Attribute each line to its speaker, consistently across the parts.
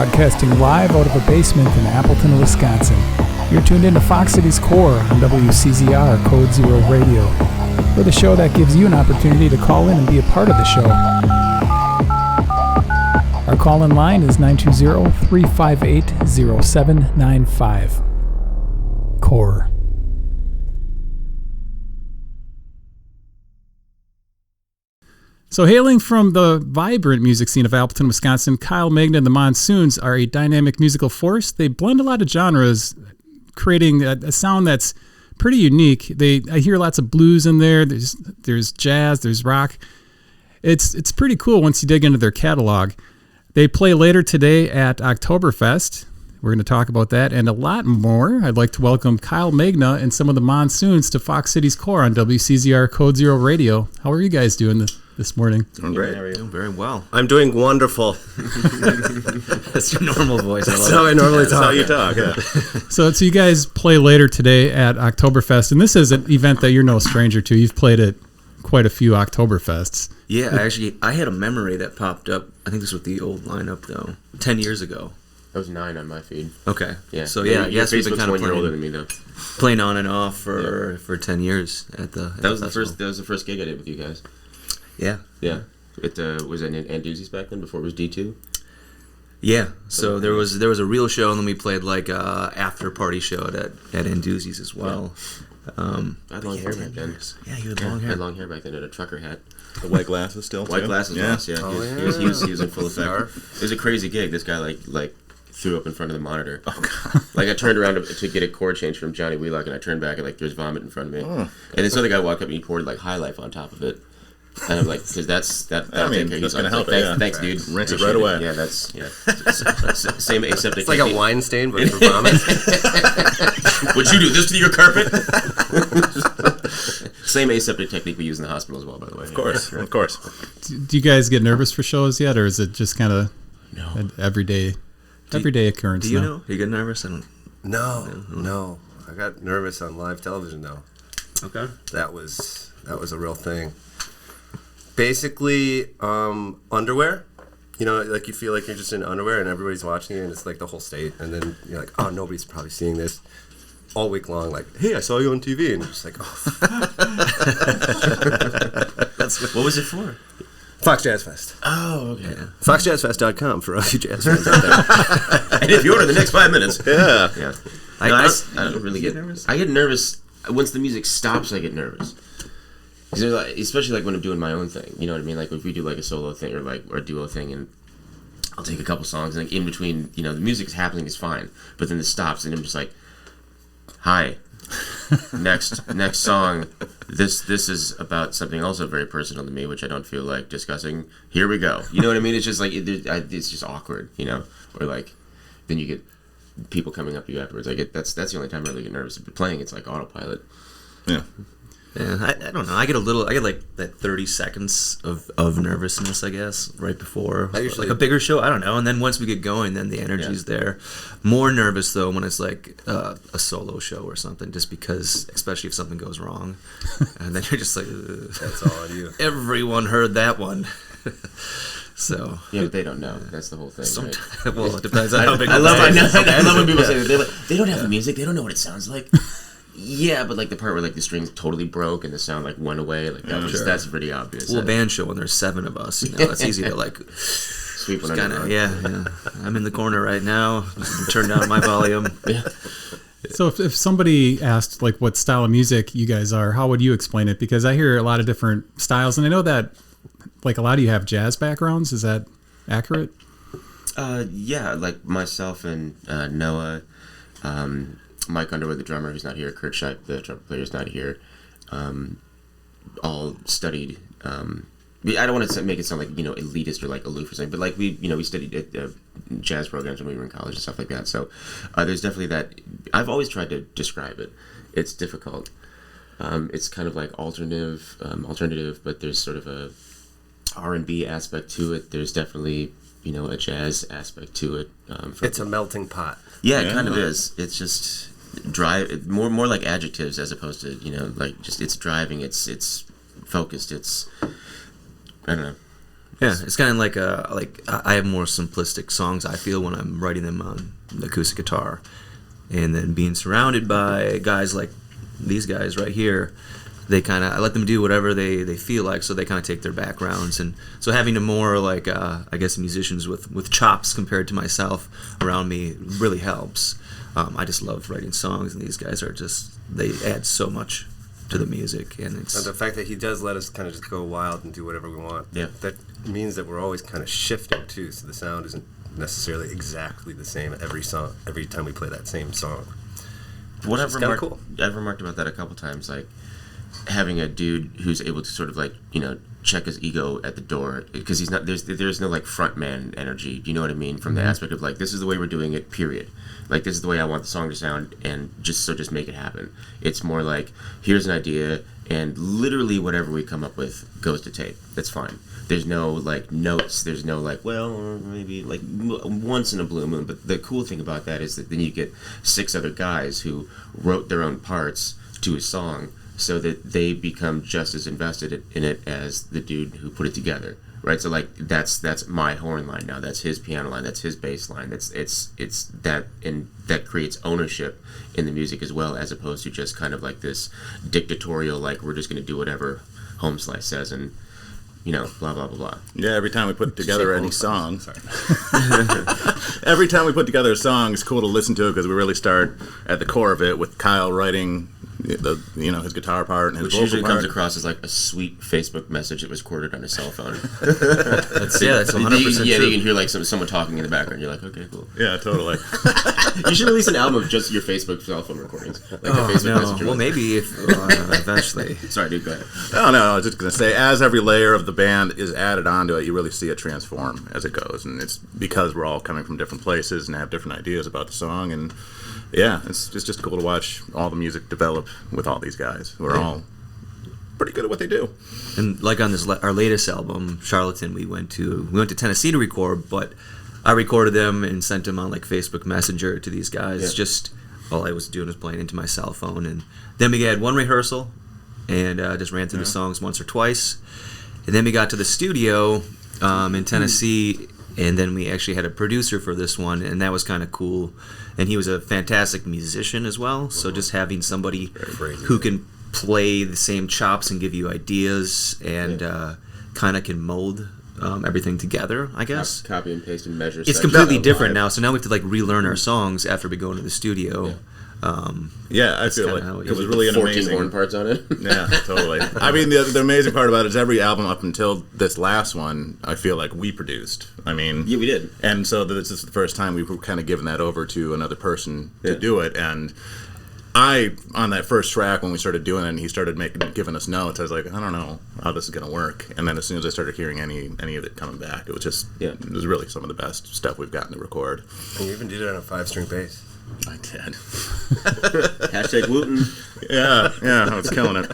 Speaker 1: broadcasting live out of a basement in Appleton, Wisconsin. You're tuned into Fox Cities Core on WCZR Code Zero Radio. We're the show that gives you an opportunity to call in and be a part of the show. Our call-in line is 920-358-0795. Core. So hailing from the vibrant music scene of Appleton, Wisconsin, Kyle Megna and the Monsoons are a dynamic musical force. They blend a lot of genres, creating a sound that's pretty unique. I hear lots of blues in there. There's jazz, there's rock. It's pretty cool once you dig into their catalog. They play later today at Octoberfest. We're going to talk about that and a lot more. I'd like to welcome Kyle Megna and some of the Monsoons to Fox Cities Core on WCZR Code Zero Radio. How are you guys doing this morning?
Speaker 2: Doing great.
Speaker 3: Doing very well.
Speaker 2: I'm doing wonderful.
Speaker 3: That's your normal voice.
Speaker 2: That's how I normally talk. That's how you talk, yeah.
Speaker 1: So you guys play later today at Octoberfest, and this is an event that you're no stranger to. You've played at quite a few Oktoberfests.
Speaker 3: Yeah, I had a memory that popped up. I think this was the old lineup, though, 10 years ago.
Speaker 4: That was 9 on my feed.
Speaker 3: Okay.
Speaker 4: Yeah.
Speaker 3: So yeah, yes, we've been kind of
Speaker 4: older than me, though.
Speaker 3: Playing on and off for 10 years at the.
Speaker 4: That was the first gig I did with you guys.
Speaker 3: Yeah.
Speaker 4: Yeah. It was at Anduzzi's back then before it was D2.
Speaker 3: Yeah. So there was a real show, and then we played like a after party show at Anduzzi's as well.
Speaker 4: I had long hair back then.
Speaker 3: Yeah, you had long hair.
Speaker 4: I had long hair back then and a trucker hat.
Speaker 2: The white glasses still.
Speaker 4: White glasses, yeah.
Speaker 3: Oh,
Speaker 4: He was in full effect. It was a crazy gig. This guy like threw up in front of the monitor. Oh god! Like I turned around to get a chord change from Johnny Wheelock, and I turned back and like there's vomit in front of me. Oh. And this other guy walked up and he poured like High Life on top of it. And I'm like, because that's
Speaker 2: I mean, that's gonna help
Speaker 4: like,
Speaker 2: it. Yeah.
Speaker 4: Thanks, dude.
Speaker 2: Rinse it right away.
Speaker 4: Yeah, that's same aseptic.
Speaker 2: It's like a wine stain, but for vomit.
Speaker 4: Would you do this to your carpet? Same aseptic technique we use in the hospital as well, by the way.
Speaker 2: Of course.
Speaker 1: Do you guys get nervous for shows yet, or is it just kind of an everyday occurrence?
Speaker 3: Do you know? Do you get nervous?
Speaker 2: No. I got nervous on live television though.
Speaker 3: Okay.
Speaker 2: That was a real thing. Basically, underwear. You know, like you feel like you're just in underwear and everybody's watching you, and it's like the whole state. And then you're like, oh, nobody's probably seeing this. All week long, like, hey, I saw you on TV, and you're just like, oh.
Speaker 4: What was it for?
Speaker 2: Fox Jazz Fest.
Speaker 4: Oh, okay.
Speaker 2: Yeah. FoxJazzFest.com for all you jazz fans out there.
Speaker 4: And if you order the next 5 minutes.
Speaker 2: Yeah.
Speaker 4: I don't really get nervous. I get nervous once the music stops. I get nervous. Especially like when I'm doing my own thing. You know what I mean? Like if we do like a solo thing or a duo thing, and I'll take a couple songs, and like in between, the music's happening is fine, but then it stops, and I'm just like, hi, next song. This is about something also very personal to me, which I don't feel like discussing. Here we go. You know what I mean? It's just like it's just awkward, or like then you get people coming up to you afterwards. That's the only time I really get nervous. But playing, it's like autopilot.
Speaker 2: Yeah.
Speaker 3: Yeah, I don't know. I get like that 30 seconds of nervousness, I guess, right before like a bigger show. I don't know. And then once we get going, then the energy's there. More nervous though when it's like a solo show or something, just because, especially if something goes wrong, and then you're just like,
Speaker 2: that's all on you.
Speaker 3: Everyone heard that one. So
Speaker 4: yeah, but they don't know. That's the whole thing. Right?
Speaker 3: Well, it depends on how big.
Speaker 4: I love when people say that. They don't have the music. They don't know what it sounds like. Yeah, but like the part where like the strings totally broke and the sound like went away, like that's pretty obvious.
Speaker 3: Well, a band show when there's 7 of us, it's easy to like
Speaker 4: sweep one under.
Speaker 3: Yeah. I'm in the corner right now. Turn down my volume.
Speaker 4: Yeah.
Speaker 1: So if somebody asked like what style of music you guys are, how would you explain it? Because I hear a lot of different styles, and I know that like a lot of you have jazz backgrounds. Is that accurate?
Speaker 4: Yeah, like myself and Noah. Mike Underwood, the drummer, who's not here. Kurt Scheib, the trumpet player, is not here. All studied. I don't want to make it sound like elitist or like aloof or something, but like we studied at jazz programs when we were in college and stuff like that. So there's definitely that. I've always tried to describe it. It's difficult. It's kind of like alternative, but there's sort of a R&B aspect to it. There's definitely a jazz aspect to it.
Speaker 2: It's a melting pot.
Speaker 4: Yeah, it kind of is. It's just more like adjectives as opposed to like just it's driving. It's focused. It's I don't know.
Speaker 3: Yeah, it's kind of like I have more simplistic songs. I feel when I'm writing them on the acoustic guitar, and then being surrounded by guys like these guys right here. I let them do whatever they feel like, so they kind of take their backgrounds, and so having a more like I guess musicians with chops compared to myself around me really helps. I just love writing songs, and these guys they add so much to the music, and it's
Speaker 2: the fact that he does let us kind of just go wild and do whatever we want.
Speaker 4: Yeah,
Speaker 2: that means that we're always kind of shifting too, so the sound isn't necessarily exactly the same every time we play that same song.
Speaker 4: I've remarked about that a couple times, like having a dude who's able to sort of like, you know, check his ego at the door, because he's not, there's no like frontman energy, do you know what I mean, from the aspect of like, this is the way we're doing it, period, like this is the way I want the song to sound, and just make it happen. It's more like, here's an idea, and literally whatever we come up with goes to tape. That's fine. There's no like notes, there's no like, well, maybe like once in a blue moon. But the cool thing about that is that then you get 6 other guys who wrote their own parts to a song, so that they become just as invested in it as the dude who put it together, right? So like that's my horn line now, that's his piano line, that's his bass line, it's that, and that creates ownership in the music as well, as opposed to just kind of like this dictatorial, like we're just going to do whatever Home Slice says, and you know, blah blah blah blah.
Speaker 5: Yeah, every time we put together any song, every time we put together a song, it's cool to listen to it, because we really start at the core of it with Kyle writing his guitar part and his vocal
Speaker 4: usually
Speaker 5: part.
Speaker 4: comes across as like a sweet Facebook message that was recorded on his cell phone.
Speaker 3: that's 100%
Speaker 4: yeah,
Speaker 3: true.
Speaker 4: you can hear like someone talking in the background. You're like, okay, cool.
Speaker 5: Yeah, totally.
Speaker 4: You should release an album of just your Facebook cell phone recordings, like the Facebook Messenger.
Speaker 3: Well, maybe if eventually.
Speaker 4: Sorry, dude. Go ahead.
Speaker 5: No, I was just gonna say, as every layer of the band is added onto it, you really see it transform as it goes, and it's because we're all coming from different places and have different ideas about the song, and yeah, it's just cool to watch all the music develop with all these guys who are all pretty good at what they do.
Speaker 3: And like on this our latest album, Charlatan, we went to Tennessee to record, but I recorded them and sent them on like Facebook Messenger to these guys.
Speaker 4: Yeah.
Speaker 3: Just all I was doing was playing into my cell phone, and then we had one rehearsal and just ran through the songs once or twice, and then we got to the studio in Tennessee, and then we actually had a producer for this one, and that was kind of cool. And he was a fantastic musician as well, so just having somebody who can play the same chops and give you ideas, and kind of can mold everything together, I guess.
Speaker 4: Copy and paste and measure.
Speaker 3: It's completely different now, so now we have to like relearn our songs after we go into the studio.
Speaker 5: Yeah, I feel like it was really an
Speaker 4: 14
Speaker 5: amazing
Speaker 4: horn parts on it.
Speaker 5: Yeah, totally. I mean, the amazing part about it is every album up until this last one, I feel like we produced. I mean,
Speaker 4: yeah, we did.
Speaker 5: And so this is the first time we were kind of giving that over to another person to do it. And on that first track, when we started doing it and he started giving us notes, I was like, I don't know how this is going to work. And then as soon as I started hearing any of it coming back, it was just, it was really some of the best stuff we've gotten to record.
Speaker 2: And you even did it on a 5-string bass.
Speaker 5: I did.
Speaker 4: Hashtag Wooten.
Speaker 5: Yeah, I was killing it.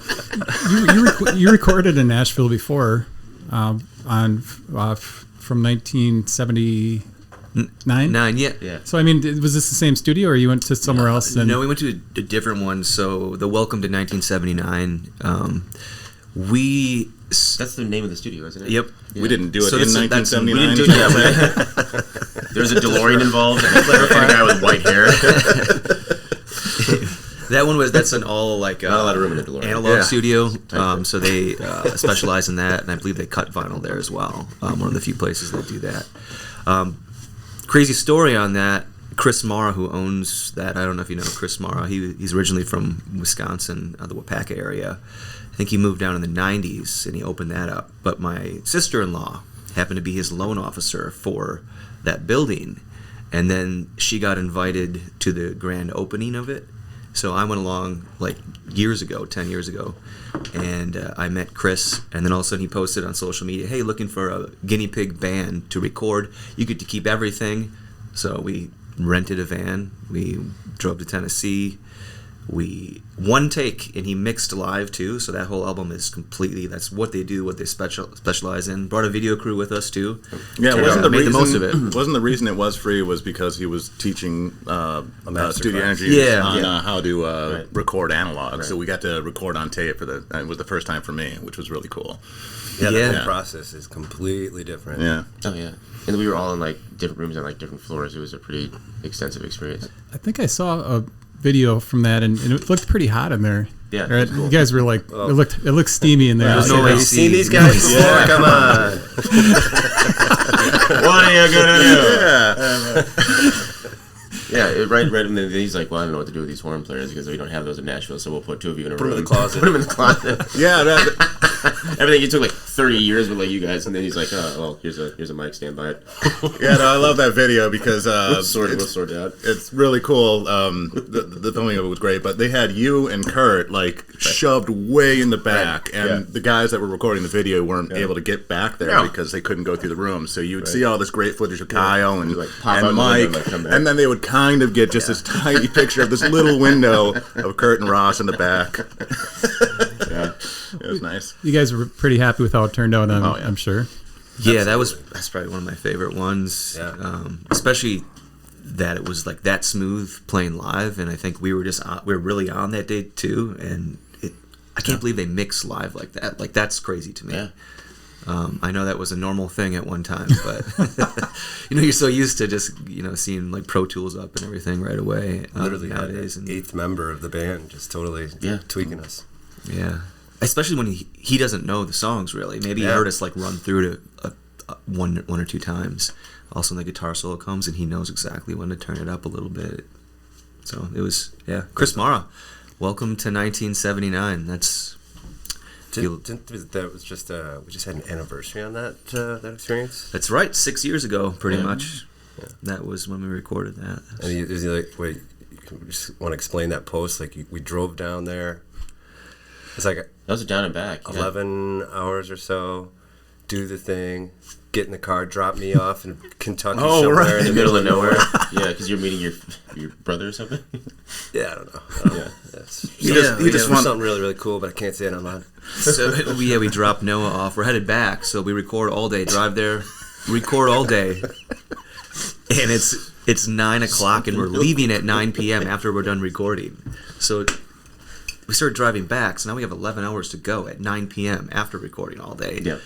Speaker 1: You recorded in Nashville before, from 1979.
Speaker 3: Yeah.
Speaker 1: So I mean, was this the same studio, or you went to somewhere else?
Speaker 3: No, we went to a different one. So the Welcome to 1979.
Speaker 4: That's the name of the studio, isn't it?
Speaker 3: Yep.
Speaker 5: Yeah. We didn't do it in 1979.
Speaker 4: We didn't do it that way. There was a DeLorean involved, and a guy with white hair.
Speaker 3: That's an all like
Speaker 4: not a lot of room in a DeLorean.
Speaker 3: Analog studio. So they specialize in that, and I believe they cut vinyl there as well. One of the few places that do that. Crazy story on that. Chris Mara, who owns that, I don't know if you know Chris Mara. He's originally from Wisconsin, the Wapaka area. I think he moved down in the 90s, and he opened that up. But my sister-in-law happened to be his loan officer for that building, and then she got invited to the grand opening of it. So I went along like 10 years ago, and I met Chris, and then all of a sudden he posted on social media, hey, looking for a guinea pig band to record. You get to keep everything. So we rented a van. We drove to Tennessee, one take, and he mixed live too, so that whole album is completely, that's what they do, what they specialize in. Brought a video crew with us too.
Speaker 5: Yeah,
Speaker 3: Made the most of it.
Speaker 5: Wasn't the reason it was free was because he was teaching Studio Energy on how to record analog. Right. So we got to record on tape it was the first time for me, which was really cool.
Speaker 2: Yeah, the whole process is completely different.
Speaker 5: Yeah.
Speaker 4: Oh yeah. And we were all in like different rooms on like different floors. It was a pretty extensive experience.
Speaker 1: I think I saw a video from that, and it looked pretty hot in there.
Speaker 4: Yeah,
Speaker 1: right?
Speaker 4: cool.
Speaker 1: You guys were like, it looked steamy in there.
Speaker 3: There's no
Speaker 2: Have you seen these guys before? Come on.
Speaker 4: What are you gonna do? Right. And then he's like, well, I don't know what to do with these horn players because we don't have those in Nashville, so we'll put two of you in a room.
Speaker 2: Put them in the closet.
Speaker 4: Put them in the closet.
Speaker 5: Yeah.
Speaker 4: Everything, it took like 30 years with like you guys, and then he's like, oh, well, here's a mic, stand by it.
Speaker 5: Yeah, no, I love that video because
Speaker 4: we'll sort it out.
Speaker 5: It's really cool. The filming of it was great, but they had you and Kurt like shoved way in the back, and the guys that were recording the video weren't able to get back there because they couldn't go through the room. So you would see all this great footage of Kyle and Mike, and then they would kind of get just this tiny picture of this little window of Kurt and Ross in the back. It was nice.
Speaker 1: You guys were pretty happy with how it turned out, I'm sure.
Speaker 3: Yeah, that's probably one of my favorite ones. Yeah. Especially that it was like that smooth playing live, and I think we were really on that day too. And I can't believe they mix live like that. Like that's crazy to me. Yeah. I know that was a normal thing at one time, but you're so used to just seeing like Pro Tools up and everything right away.
Speaker 2: Literally
Speaker 3: nowadays,
Speaker 2: and eighth member of the band just totally tweaking us.
Speaker 3: Yeah, especially when he doesn't know the songs really. Maybe he heard us like run through it one or two times. Also, when the guitar solo comes and he knows exactly when to turn it up a little bit. So it was Chris Mara, welcome to 1979. That's.
Speaker 2: That was just we just had an anniversary on that experience.
Speaker 3: That's right, 6 years ago, pretty much. Yeah. That was when we recorded that.
Speaker 2: And is he like, wait, you just want to explain that post? Like we drove down there. It's like
Speaker 4: that was a down and back.
Speaker 2: 11 hours or so. Do the thing. Get in the car. Drop me off in Kentucky somewhere in the middle of nowhere.
Speaker 4: Yeah, because you're meeting your brother or something.
Speaker 2: Yeah, I don't know.
Speaker 5: He just wants
Speaker 2: something really, really cool, but I can't say it online.
Speaker 3: So we dropped Noah off. We're headed back, so we record all day. Drive there, record all day, and it's 9 o'clock, and we're leaving at 9 p.m. after we're done recording. So we started driving back. So now we have 11 hours to go at 9 p.m. after recording all day.
Speaker 4: Yeah.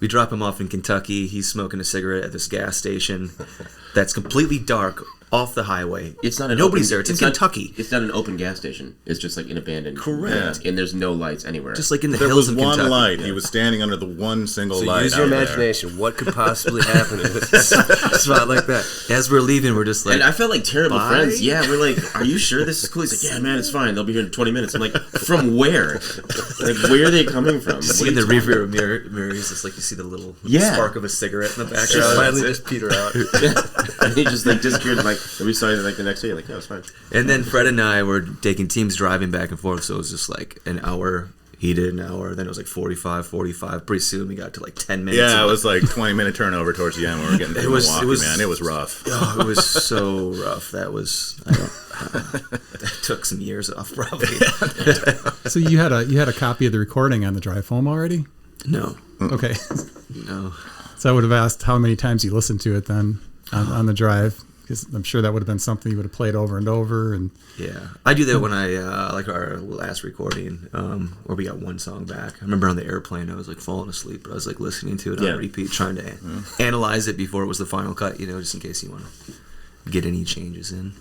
Speaker 3: We drop him off in Kentucky. He's smoking a cigarette at this gas station that's completely dark off the highway.
Speaker 4: It's not
Speaker 3: nobody's there. It's in Kentucky.
Speaker 4: It's not an open gas station. It's just like an abandoned.
Speaker 3: Correct.
Speaker 4: And there's no lights anywhere.
Speaker 3: Just like in the hills of Kentucky.
Speaker 5: There was one light. He was standing under the one single light.
Speaker 2: Use your imagination.
Speaker 5: There.
Speaker 2: What could possibly happen in a spot like that?
Speaker 3: As we're leaving, we're just like,
Speaker 4: and I felt like terrible friends. Yeah, we're like, are you sure this is cool? He's like, yeah, man, it's fine. They'll be here in 20 minutes. I'm like, from where? Like, where are they coming from?
Speaker 3: See in the rearview mirror, it's just like you see the little spark of a cigarette in the background.
Speaker 2: Just finally just peter out.
Speaker 4: And he just like disappeared. Like we saw it like the next day. Like, yeah, it was fine.
Speaker 3: And then Fred and I were taking teams driving back and forth, so it was just like an hour. He did an hour, then it was like 45. Pretty soon we got to like 10 minutes.
Speaker 5: Yeah, it was like 20-minute turnover towards the end when we were getting through Milwaukee, man. It was rough.
Speaker 3: Oh, it was so rough. That was, that took some years off probably.
Speaker 1: So you had a copy of the recording on the drive home already?
Speaker 3: No.
Speaker 1: Okay.
Speaker 3: No.
Speaker 1: So I would have asked how many times you listened to it then on the drive, because I'm sure that would have been something you would have played over and over. And
Speaker 3: yeah, I do that when I like our last recording where we got one song back. I remember on the airplane I was like falling asleep, but I was like listening to it on repeat, trying to analyze it before it was the final cut, just in case you want to get any changes in.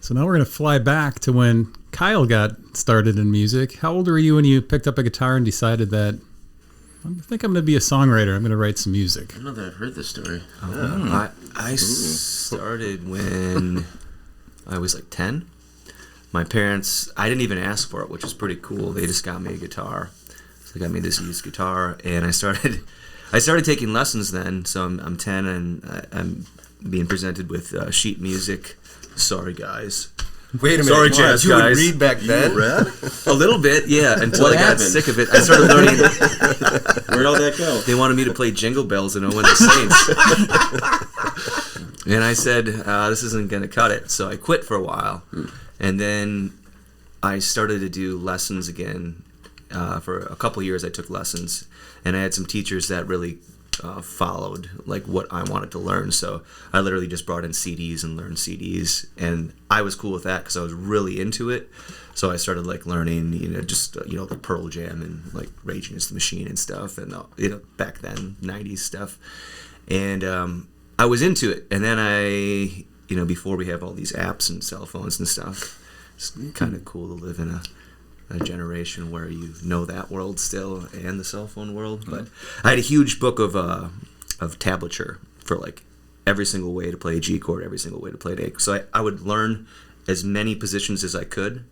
Speaker 1: So now we're going to fly back to when Kyle got started in music. How old were you when you picked up a guitar and decided that I think I'm going to be a songwriter. I'm going to write some music?
Speaker 4: I don't know that I've heard this story.
Speaker 3: I started when I was like 10. My parents, I didn't even ask for it, which was pretty cool. They just got me a guitar. So they got me this used guitar, and I started taking lessons then. So I'm 10, and I'm being presented with sheet music. Sorry, guys.
Speaker 2: Wait a minute.
Speaker 3: Sorry, jazz
Speaker 2: you
Speaker 3: guys.
Speaker 2: would read back then?
Speaker 3: A little bit, yeah, until
Speaker 4: What
Speaker 3: I got
Speaker 4: happened?
Speaker 3: sick of it. I started learning.
Speaker 4: Where'd all that go?
Speaker 3: They wanted me to play Jingle Bells and Oh When the Saints. And I said, this isn't going to cut it. So I quit for a while. And then I started to do lessons again. For a couple years I took lessons, and I had some teachers that really followed like what I wanted to learn. So I literally just brought in CDs and learned CDs, and I was cool with that because I was really into it. So I started like learning, just like Pearl Jam and like Rage Against the Machine and stuff, and back then 90s stuff, and I was into it. And then I, before we have all these apps and cell phones and stuff, it's kind of cool to live in a generation where you know that world still and the cell phone world. But I had a huge book of tablature for like every single way to play a G chord, every single way to play an A. So I would learn as many positions as I could,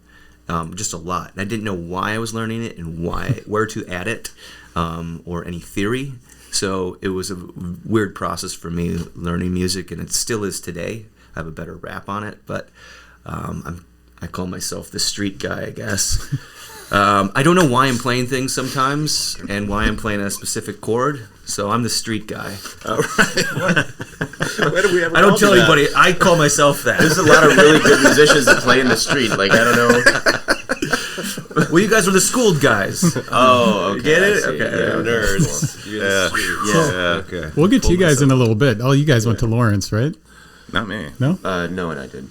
Speaker 3: just a lot. And I didn't know why I was learning it and where to add it, or any theory. So it was a weird process for me learning music, and it still is today. I have a better rap on it, but I call myself the street guy, I guess. I don't know why I'm playing things sometimes and why I'm playing a specific chord, so I'm the street guy.
Speaker 5: All right. Where do we ever
Speaker 3: I don't tell anybody. I call myself that.
Speaker 4: There's a lot of really good musicians that play in the street. Like, I don't know.
Speaker 3: Well, you guys were the schooled guys.
Speaker 4: Oh, okay.
Speaker 3: Get it?
Speaker 4: Okay.
Speaker 3: Yeah.
Speaker 2: Nerds.
Speaker 5: Yeah.
Speaker 2: Okay.
Speaker 1: We'll get to you guys in a little bit. Oh, you guys went to Lawrence, right?
Speaker 5: Not me.
Speaker 1: No?
Speaker 4: No, and I did.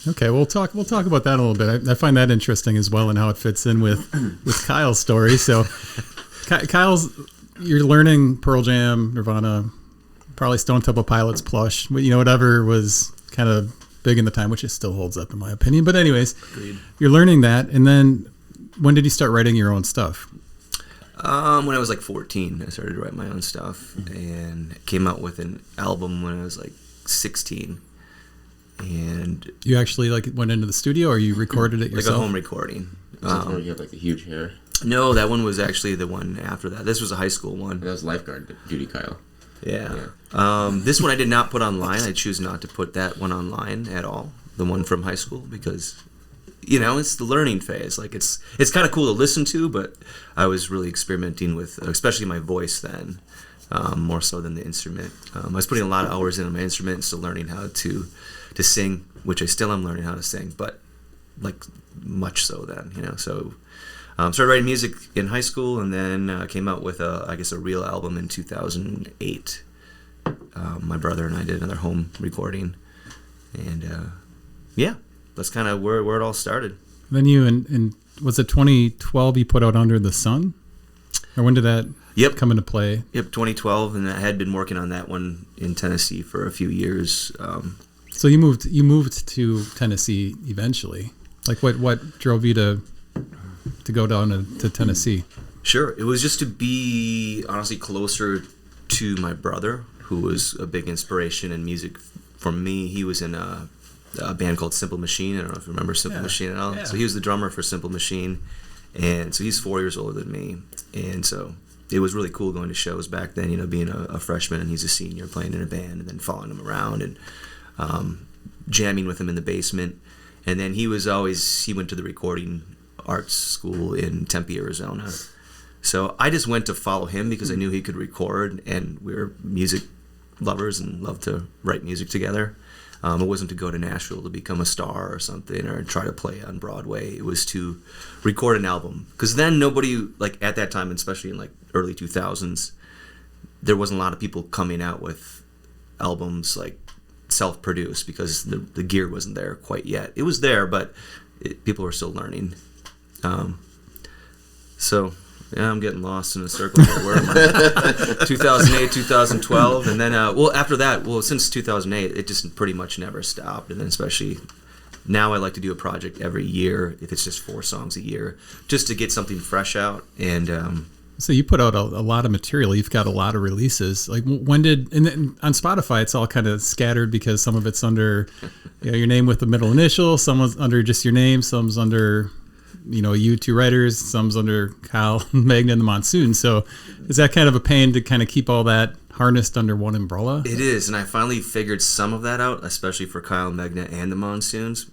Speaker 1: Okay, we'll talk about that a little bit. I find that interesting as well, and how it fits in with Kyle's story. So, Kyle's, you're learning Pearl Jam, Nirvana, probably Stone Temple Pilots, Plush, whatever was kind of big in the time, which it still holds up in my opinion. But anyways,
Speaker 3: Agreed.
Speaker 1: You're learning that, and then when did you start writing your own stuff?
Speaker 3: When I was like 14, I started to write my own stuff, and came out with an album when I was like 16. And
Speaker 1: You actually went into the studio, or you recorded it yourself?
Speaker 3: like a home recording.
Speaker 4: Where you have like the huge hair.
Speaker 3: No, that one was actually the one after that. This was a high school one.
Speaker 4: That was lifeguard duty, Kyle.
Speaker 3: Yeah. This one I did not put online. I choose not to put that one online at all. The one from high school, because it's the learning phase. Like it's kind of cool to listen to, but I was really experimenting with, especially my voice then, more so than the instrument. I was putting a lot of hours into my instrument, still learning how to sing, which I still am learning how to sing, but like much so then, So started writing music in high school, and then came out with a real album in 2008. My brother and I did another home recording, and that's kind of where it all started.
Speaker 1: Then you, and was it 2012 you put out Under the Sun? Or when did that come into play?
Speaker 3: Yep, 2012, and I had been working on that one in Tennessee for a few years.
Speaker 1: So you moved to Tennessee eventually. Like what drove you to go down to Tennessee?
Speaker 3: Sure, it was just to be honestly closer to my brother, who was a big inspiration in music for me. He was in a band called Simple Machine. I don't know if you remember Simple Machine at all. Yeah. So he was the drummer for Simple Machine, and so he's 4 years older than me, and so it was really cool going to shows back then. Being a freshman and he's a senior, playing in a band, and then following him around and jamming with him in the basement. And then he went to the recording arts school in Tempe, Arizona. So I just went to follow him because I knew he could record, and we were music lovers and loved to write music together. It wasn't to go to Nashville to become a star or something or try to play on Broadway. It was to record an album. Because then nobody, at that time, especially in early 2000s, there wasn't a lot of people coming out with albums self-produced, because the gear wasn't there quite yet. It was there, but people were still learning. So I'm getting lost in a circle. Where am I? 2008, 2012, and then after that, since 2008, it just pretty much never stopped. And then especially now, I like to do a project every year, if it's just 4 songs a year, just to get something fresh out. And
Speaker 1: so you put out a lot of material. You've got a lot of releases. When did, and then on Spotify, it's all kind of scattered because some of it's under your name with the middle initial, someone's under just your name, some's under you two writers, some's under Kyle Megna The Monsoons. So is that kind of a pain to kind of keep all that harnessed under one umbrella?
Speaker 3: It is, and I finally figured some of that out, especially for Kyle Megna and The Monsoons.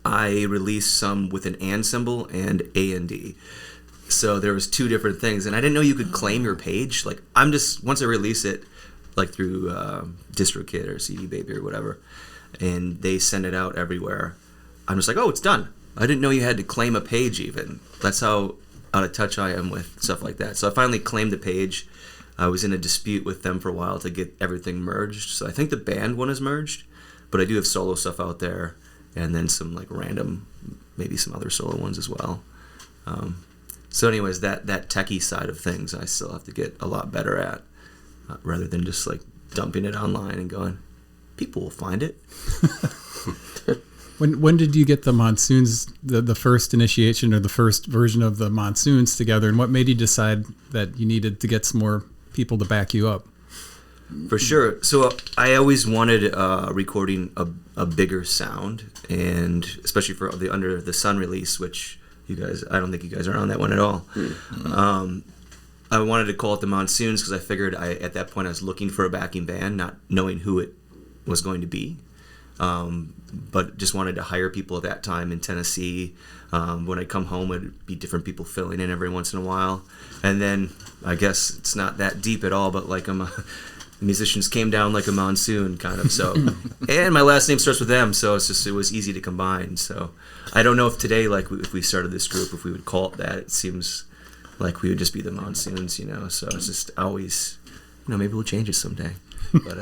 Speaker 3: I released some with an and symbol and A&D. So there was 2 different things, and I didn't know you could claim your page. Once I release it, through DistroKid or CD Baby or whatever, and they send it out everywhere, I'm just oh, it's done. I didn't know you had to claim a page even. That's how out of touch I am with stuff like that. So I finally claimed the page. I was in a dispute with them for a while to get everything merged. So I think the band one is merged, but I do have solo stuff out there, and then some like random, maybe some other solo ones as well. So anyways, that techie side of things I still have to get a lot better at, rather than just like dumping it online and going, people will find it.
Speaker 1: When did you get the Monsoons, the first initiation or the first version of the Monsoons together, and what made you decide that you needed to get some more people to back you up?
Speaker 3: For sure. So I always wanted recording a bigger sound, and especially for the Under the Sun release, which you guys, I don't think you guys are on that one at all. Mm-hmm. I wanted to call it the Monsoons because I figured at that point I was looking for a backing band, not knowing who it was going to be. But just wanted to hire people at that time in Tennessee. When I come home, it'd be different people filling in every once in a while. And then I guess it's not that deep at all, but like musicians came down like a monsoon kind of. So, and my last name starts with M, so it was easy to combine. So I don't know if today, like if we started this group, if we would call it that. It seems like we would just be the Monsoons, So it's just always, maybe we'll change it someday. But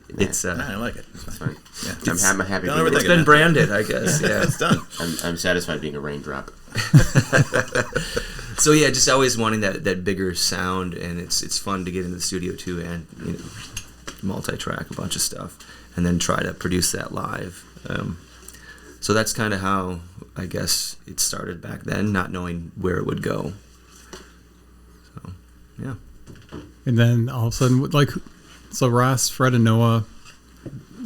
Speaker 3: it's
Speaker 5: I like it.
Speaker 4: It's fine.
Speaker 5: Yeah.
Speaker 4: I'm happy.
Speaker 3: It's been branded, I guess. Yeah,
Speaker 5: it's done.
Speaker 4: I'm satisfied being a raindrop.
Speaker 3: So yeah, just always wanting that bigger sound, and it's fun to get into the studio too, and multi-track a bunch of stuff, and then try to produce that live. So that's kind of how I guess it started back then, not knowing where it would go. So yeah.
Speaker 1: And then all of a sudden, so Ross, Fred, and Noah,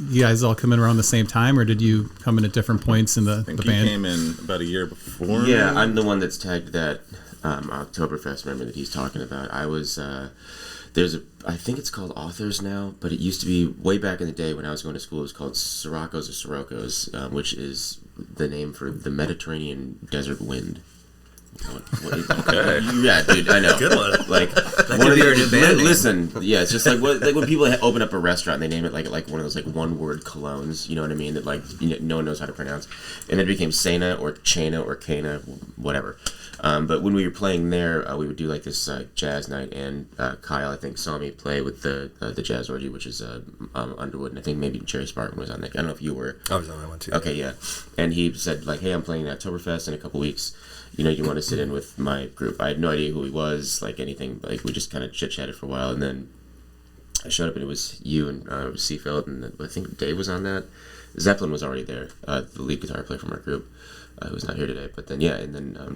Speaker 1: you guys all come in around the same time, or did you come in at different points in the band?
Speaker 5: He came in about a year before.
Speaker 4: Yeah, I'm the one that's tagged that Octoberfest member that he's talking about. I was I think it's called Authors now, but it used to be way back in the day when I was going to school. It was called Sirocco's or Siroccos, which is the name for the Mediterranean desert wind.
Speaker 5: Okay.
Speaker 4: Yeah, dude, I know.
Speaker 2: Good one.
Speaker 4: Like one of your new band. Listen, yeah, it's just like when people open up a restaurant, and they name it like one of those one-word colognes. You know what I mean? That no one knows how to pronounce, and then it became Sena or Chena or Cana, whatever. But when we were playing there, we would do this jazz night, and Kyle, I think, saw me play with the Jazz Orgy, which is Underwood, and I think maybe Cherry Spartan was on that. I don't know if you were.
Speaker 2: I was on that one too.
Speaker 4: Okay, yeah. And he said hey, I'm playing Octoberfest in a couple weeks. You want to sit in with my group. I had no idea who he was, anything. We just kind of chit-chatted for a while, and then I showed up, and it was you and Seafield, and I think Dave was on that. Zeppelin was already there, the lead guitar player from our group, who's not here today. But then,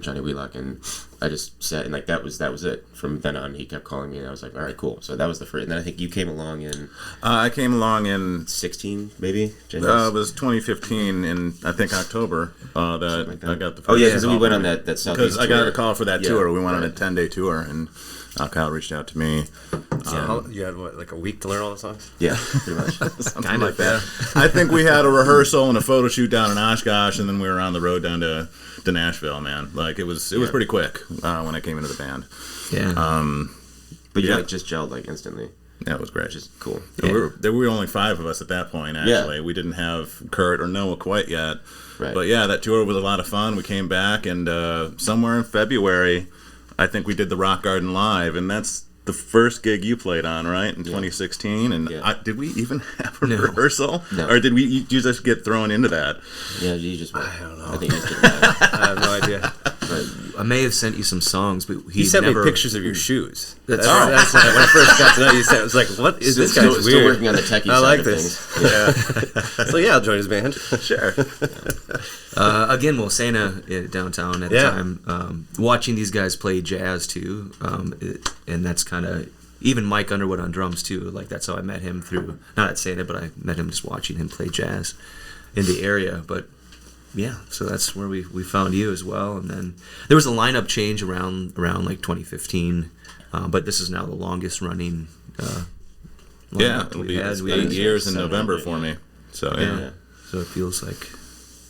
Speaker 4: Johnny Wheelock, and I just sat, and that was it. From then on, he kept calling me, and I was like, all right, cool. So that was the first. And then I think you came along in...
Speaker 5: I came along in...
Speaker 4: 16, maybe?
Speaker 5: It was 2015 in, I think, October, I got the first...
Speaker 4: Oh, yeah, because we went on that Southeast tour.
Speaker 5: Because I got a call for that tour. We went on a 10-day tour, and Kyle reached out to me.
Speaker 2: You had, a week to learn all the songs?
Speaker 4: Yeah, pretty much.
Speaker 5: Kind of like that. I think we had a rehearsal and a photo shoot down in Oshkosh, and then we were on the road down to Nashville, man. It was pretty quick when I came into the band.
Speaker 3: Yeah.
Speaker 4: But you just gelled instantly.
Speaker 5: Yeah, it was great.
Speaker 4: Which is cool.
Speaker 5: Yeah. There were only 5 of us at that point, actually. Yeah. We didn't have Kurt or Noah quite yet. Right. But yeah, that tour was a lot of fun. We came back, and somewhere in February, I think we did the Rock Garden Live, and that's the first gig you played on, right, in 2016? And did we even have a rehearsal? No. Or did you just get thrown into that?
Speaker 4: Yeah, you just went.
Speaker 2: I don't know.
Speaker 4: I think you just did that.
Speaker 2: I have no idea.
Speaker 3: I may have sent you some songs, but
Speaker 2: he sent me pictures of your shoes.
Speaker 3: That's
Speaker 2: when I first got to know you. Said, I was like, "What is this guy's weird?"
Speaker 4: Still working on the techie side of things.
Speaker 2: Yeah. So I'll join his band.
Speaker 5: Sure.
Speaker 3: Again, Sena downtown at the time, watching these guys play jazz too, and that's kind of even Mike Underwood on drums too. That's how I met him through, not at Sena, but I met him just watching him play jazz in the area. But yeah, so that's where we found you as well. And then there was a lineup change around 2015, but this is now the longest running.
Speaker 5: It'll be 8 years in November for me. So yeah.
Speaker 3: So it feels like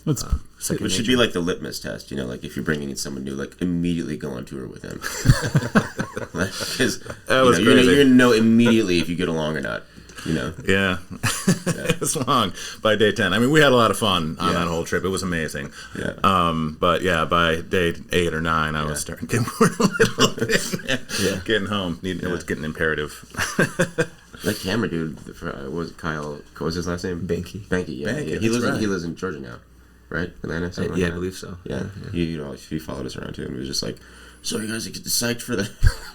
Speaker 4: it should be like the litmus test, if you're bringing in someone new, immediately go on tour with him. Because
Speaker 5: that was crazy.
Speaker 4: You know immediately if you get along or not. you know.
Speaker 5: Yeah. It was long by day 10. I mean, we had a lot of fun on that whole trip. It was amazing.
Speaker 4: Yeah.
Speaker 5: But yeah, by day 8 or 9, I was starting to get bored a little bit. Yeah. Getting home, it was getting imperative.
Speaker 4: That camera dude, was Kyle? What was his last name?
Speaker 3: Banky.
Speaker 4: Banky. Yeah.
Speaker 5: Banky,
Speaker 4: He
Speaker 5: that's right.
Speaker 4: lives in Georgia now, right? Atlanta. Something like
Speaker 3: Yeah, I
Speaker 4: that.
Speaker 3: believe so.
Speaker 4: Yeah. He followed us around too, and he was just like, "So you guys get psyched for the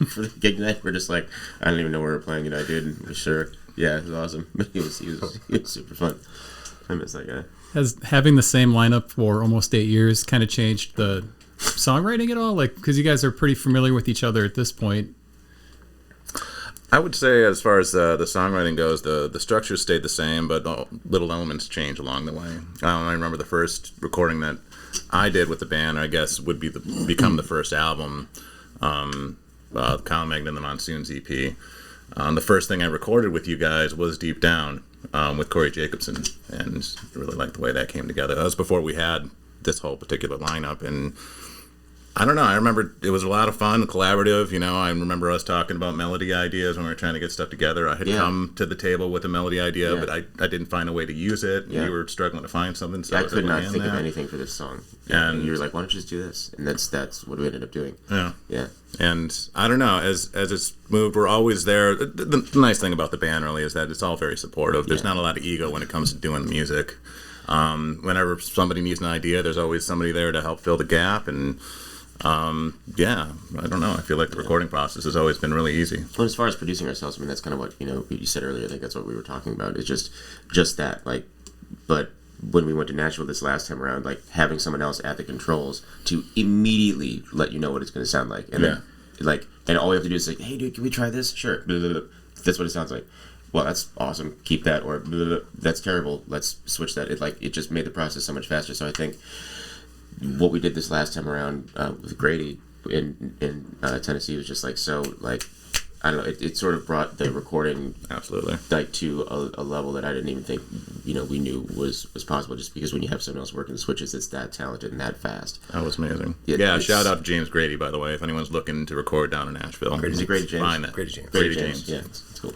Speaker 4: for the gig tonight?" We're just like, "I don't even know where we're playing it. I did. And we're sure. Yeah, it was awesome. He was super fun. I miss that guy.
Speaker 1: Has having the same lineup for almost 8 years kind of changed the songwriting at all? Like, because you guys are pretty familiar with each other at this point.
Speaker 5: I would say, as far as the songwriting goes, the structure stayed the same, but little elements change along the way. I remember the first recording that I did with the band, I guess, would become the first album, Kyle Megna The Monsoons EP. The first thing I recorded with you guys was Deep Down with Corey Jacobson, and really liked the way that came together. That was before we had this whole particular lineup, and I don't know. I remember it was a lot of fun, collaborative. I remember us talking about melody ideas when we were trying to get stuff together. I had come to the table with a melody idea, but I didn't find a way to use it.
Speaker 4: Yeah.
Speaker 5: You were struggling to find something. So
Speaker 4: I could not think of anything for this song.
Speaker 5: And
Speaker 4: you were like, "Why don't you just do this?" And that's what we ended up doing.
Speaker 5: Yeah.
Speaker 4: Yeah.
Speaker 5: And I don't know. As it's moved, we're always there. The nice thing about the band really is that it's all very supportive. There's not a lot of ego when it comes to doing music. Whenever somebody needs an idea, there's always somebody there to help fill the gap. And I don't know. I feel like the recording process has always been really easy.
Speaker 4: Well, as far as producing ourselves, I mean, that's kind of what you said earlier. I think that's what we were talking about. It's just that, like, but when we went to Nashville this last time around, like, having someone else at the controls to immediately let you know what it's going to sound like, and then, like, and all we have to do is like, "Hey, dude, can we try this?" Sure. Blah, blah, blah. That's what it sounds like. Well, that's awesome. Keep that. Or blah, blah, blah. That's terrible. Let's switch that. It just made the process so much faster. So I think what we did this last time around with Grady in Tennessee was just like, so, like, I don't know, it sort of brought the recording
Speaker 5: Absolutely.
Speaker 4: like to a level that I didn't even think we knew was possible, just because when you have someone else working the switches, it's that talented and that fast.
Speaker 5: That was amazing.
Speaker 4: Yeah,
Speaker 5: Shout out to James Grady, by the way, if anyone's looking to record down in Nashville.
Speaker 4: Is it Grady James?
Speaker 5: Find that.
Speaker 2: Grady James.
Speaker 4: Grady James. Yeah, it's cool.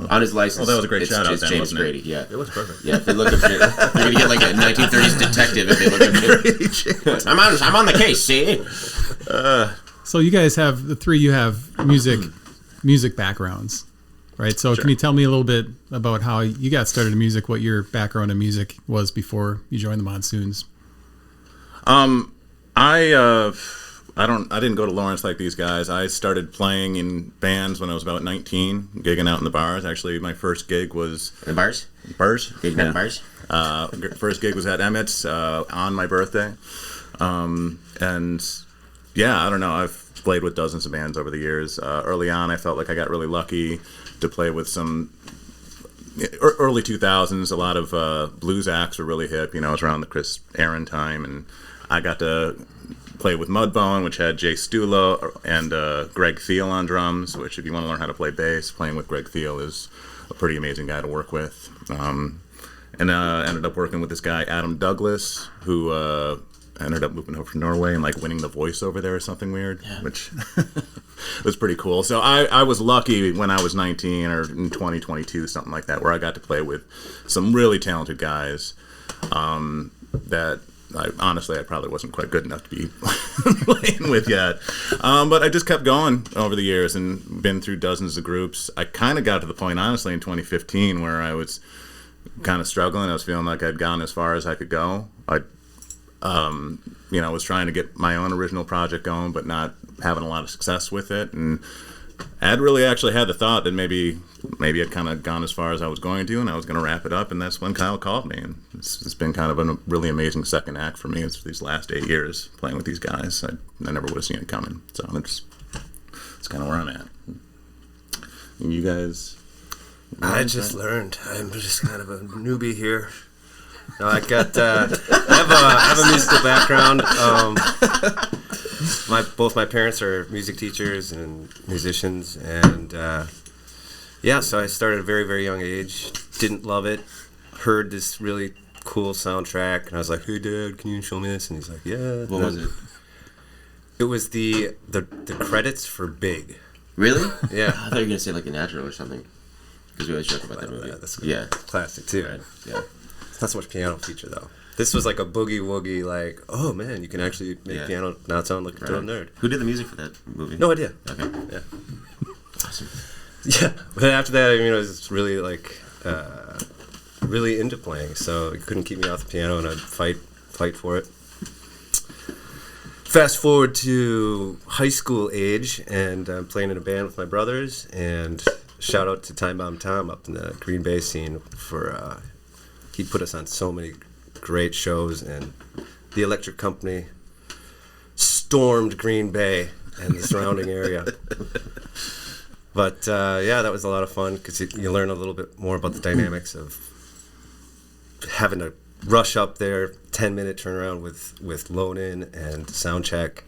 Speaker 4: On his license,
Speaker 5: that was a great
Speaker 4: it's
Speaker 5: shout out
Speaker 4: just
Speaker 5: then,
Speaker 4: James
Speaker 5: wasn't it?
Speaker 4: Grady. Yeah,
Speaker 2: It was perfect.
Speaker 4: yeah. If they look up, they're gonna get like a 1930s detective if they look up. I'm on the case. See.
Speaker 1: So you guys have the three. You have music backgrounds, right? So can you tell me a little bit about how you got started in music? What your background in music was before you joined the Monsoons?
Speaker 5: I didn't go to Lawrence like these guys. I started playing in bands when I was about 19, gigging out in the bars. Actually, my first gig was
Speaker 4: In bars.
Speaker 5: bars.
Speaker 4: Gigging at bars.
Speaker 5: First gig was at Emmett's on my birthday, and yeah, I don't know. I've played with dozens of bands over the years. Early on, I felt like I got really lucky to play with some early 2000s. A lot of blues acts were really hip. It was around the Chris Aaron time, and I got to play with Mudbone, which had Jay Stula and Greg Thiel on drums, which, if you want to learn how to play bass, playing with Greg Thiel is a pretty amazing guy to work with. And ended up working with this guy, Adam Douglas, who ended up moving over to Norway and, like, winning The Voice over there or something weird, which was pretty cool. So I was lucky when I was 19 or in 2022, something like that, where I got to play with some really talented guys that I probably wasn't quite good enough to be playing with yet. But I just kept going over the years and been through dozens of groups. I kind of got to the point, honestly, in 2015 where I was kind of struggling. I was feeling like I'd gone as far as I could go. I was trying to get my own original project going, but not having a lot of success with it. And I'd really actually had the thought that maybe I'd kind of gone as far as I was going to, and I was going to wrap it up. And that's when Kyle called me, and it's been kind of a really amazing second act for me. It's these last 8 years playing with these guys. I never would have seen it coming. So it's kind of where I'm at. And you guys?
Speaker 2: I just learned. I'm just kind of a newbie here. No, I have a musical background. Both my parents are music teachers and musicians, and so I started at a very, very young age. Didn't love it. Heard this really cool soundtrack, and I was like, "Hey, Dad, can you show me this?" And he's like, "Yeah."
Speaker 4: What was it?
Speaker 2: It was the credits for Big.
Speaker 4: Really?
Speaker 2: Yeah.
Speaker 4: I thought you were gonna say like The Natural or something. because we always joke about that movie.
Speaker 2: That's
Speaker 4: yeah,
Speaker 2: classic too.
Speaker 4: right. Yeah,
Speaker 2: It's not so much piano feature though. This was like a boogie woogie, like, oh man, you can actually make piano not sound like a total nerd.
Speaker 4: Who did the music for that movie?
Speaker 2: No idea.
Speaker 4: Okay.
Speaker 2: Yeah.
Speaker 4: Awesome.
Speaker 2: Yeah, but after that, I mean, I was really like, really into playing, so it couldn't keep me off the piano, and I'd fight for it. Fast forward to high school age, and I'm playing in a band with my brothers, and shout out to Time Bomb Tom up in the Green Bay scene for, he put us on so many great shows, and the Electric Company stormed Green Bay and the surrounding area. But yeah, that was a lot of fun because you learn a little bit more about the dynamics of having to rush up there, 10-minute turnaround with load in and sound check,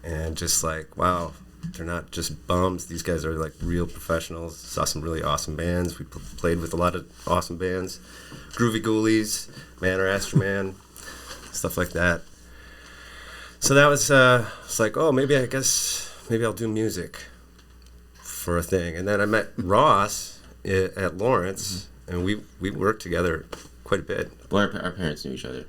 Speaker 2: and just like, wow, they're not just bums. These guys are like real professionals. Saw some really awesome bands. We played with a lot of awesome bands, Groovy Ghoulies, Man or Astroman, stuff like that. So that was it's like, oh, maybe I'll do music for a thing. And then I met Ross at Lawrence, and we worked together quite a bit.
Speaker 4: Well, our parents knew each other.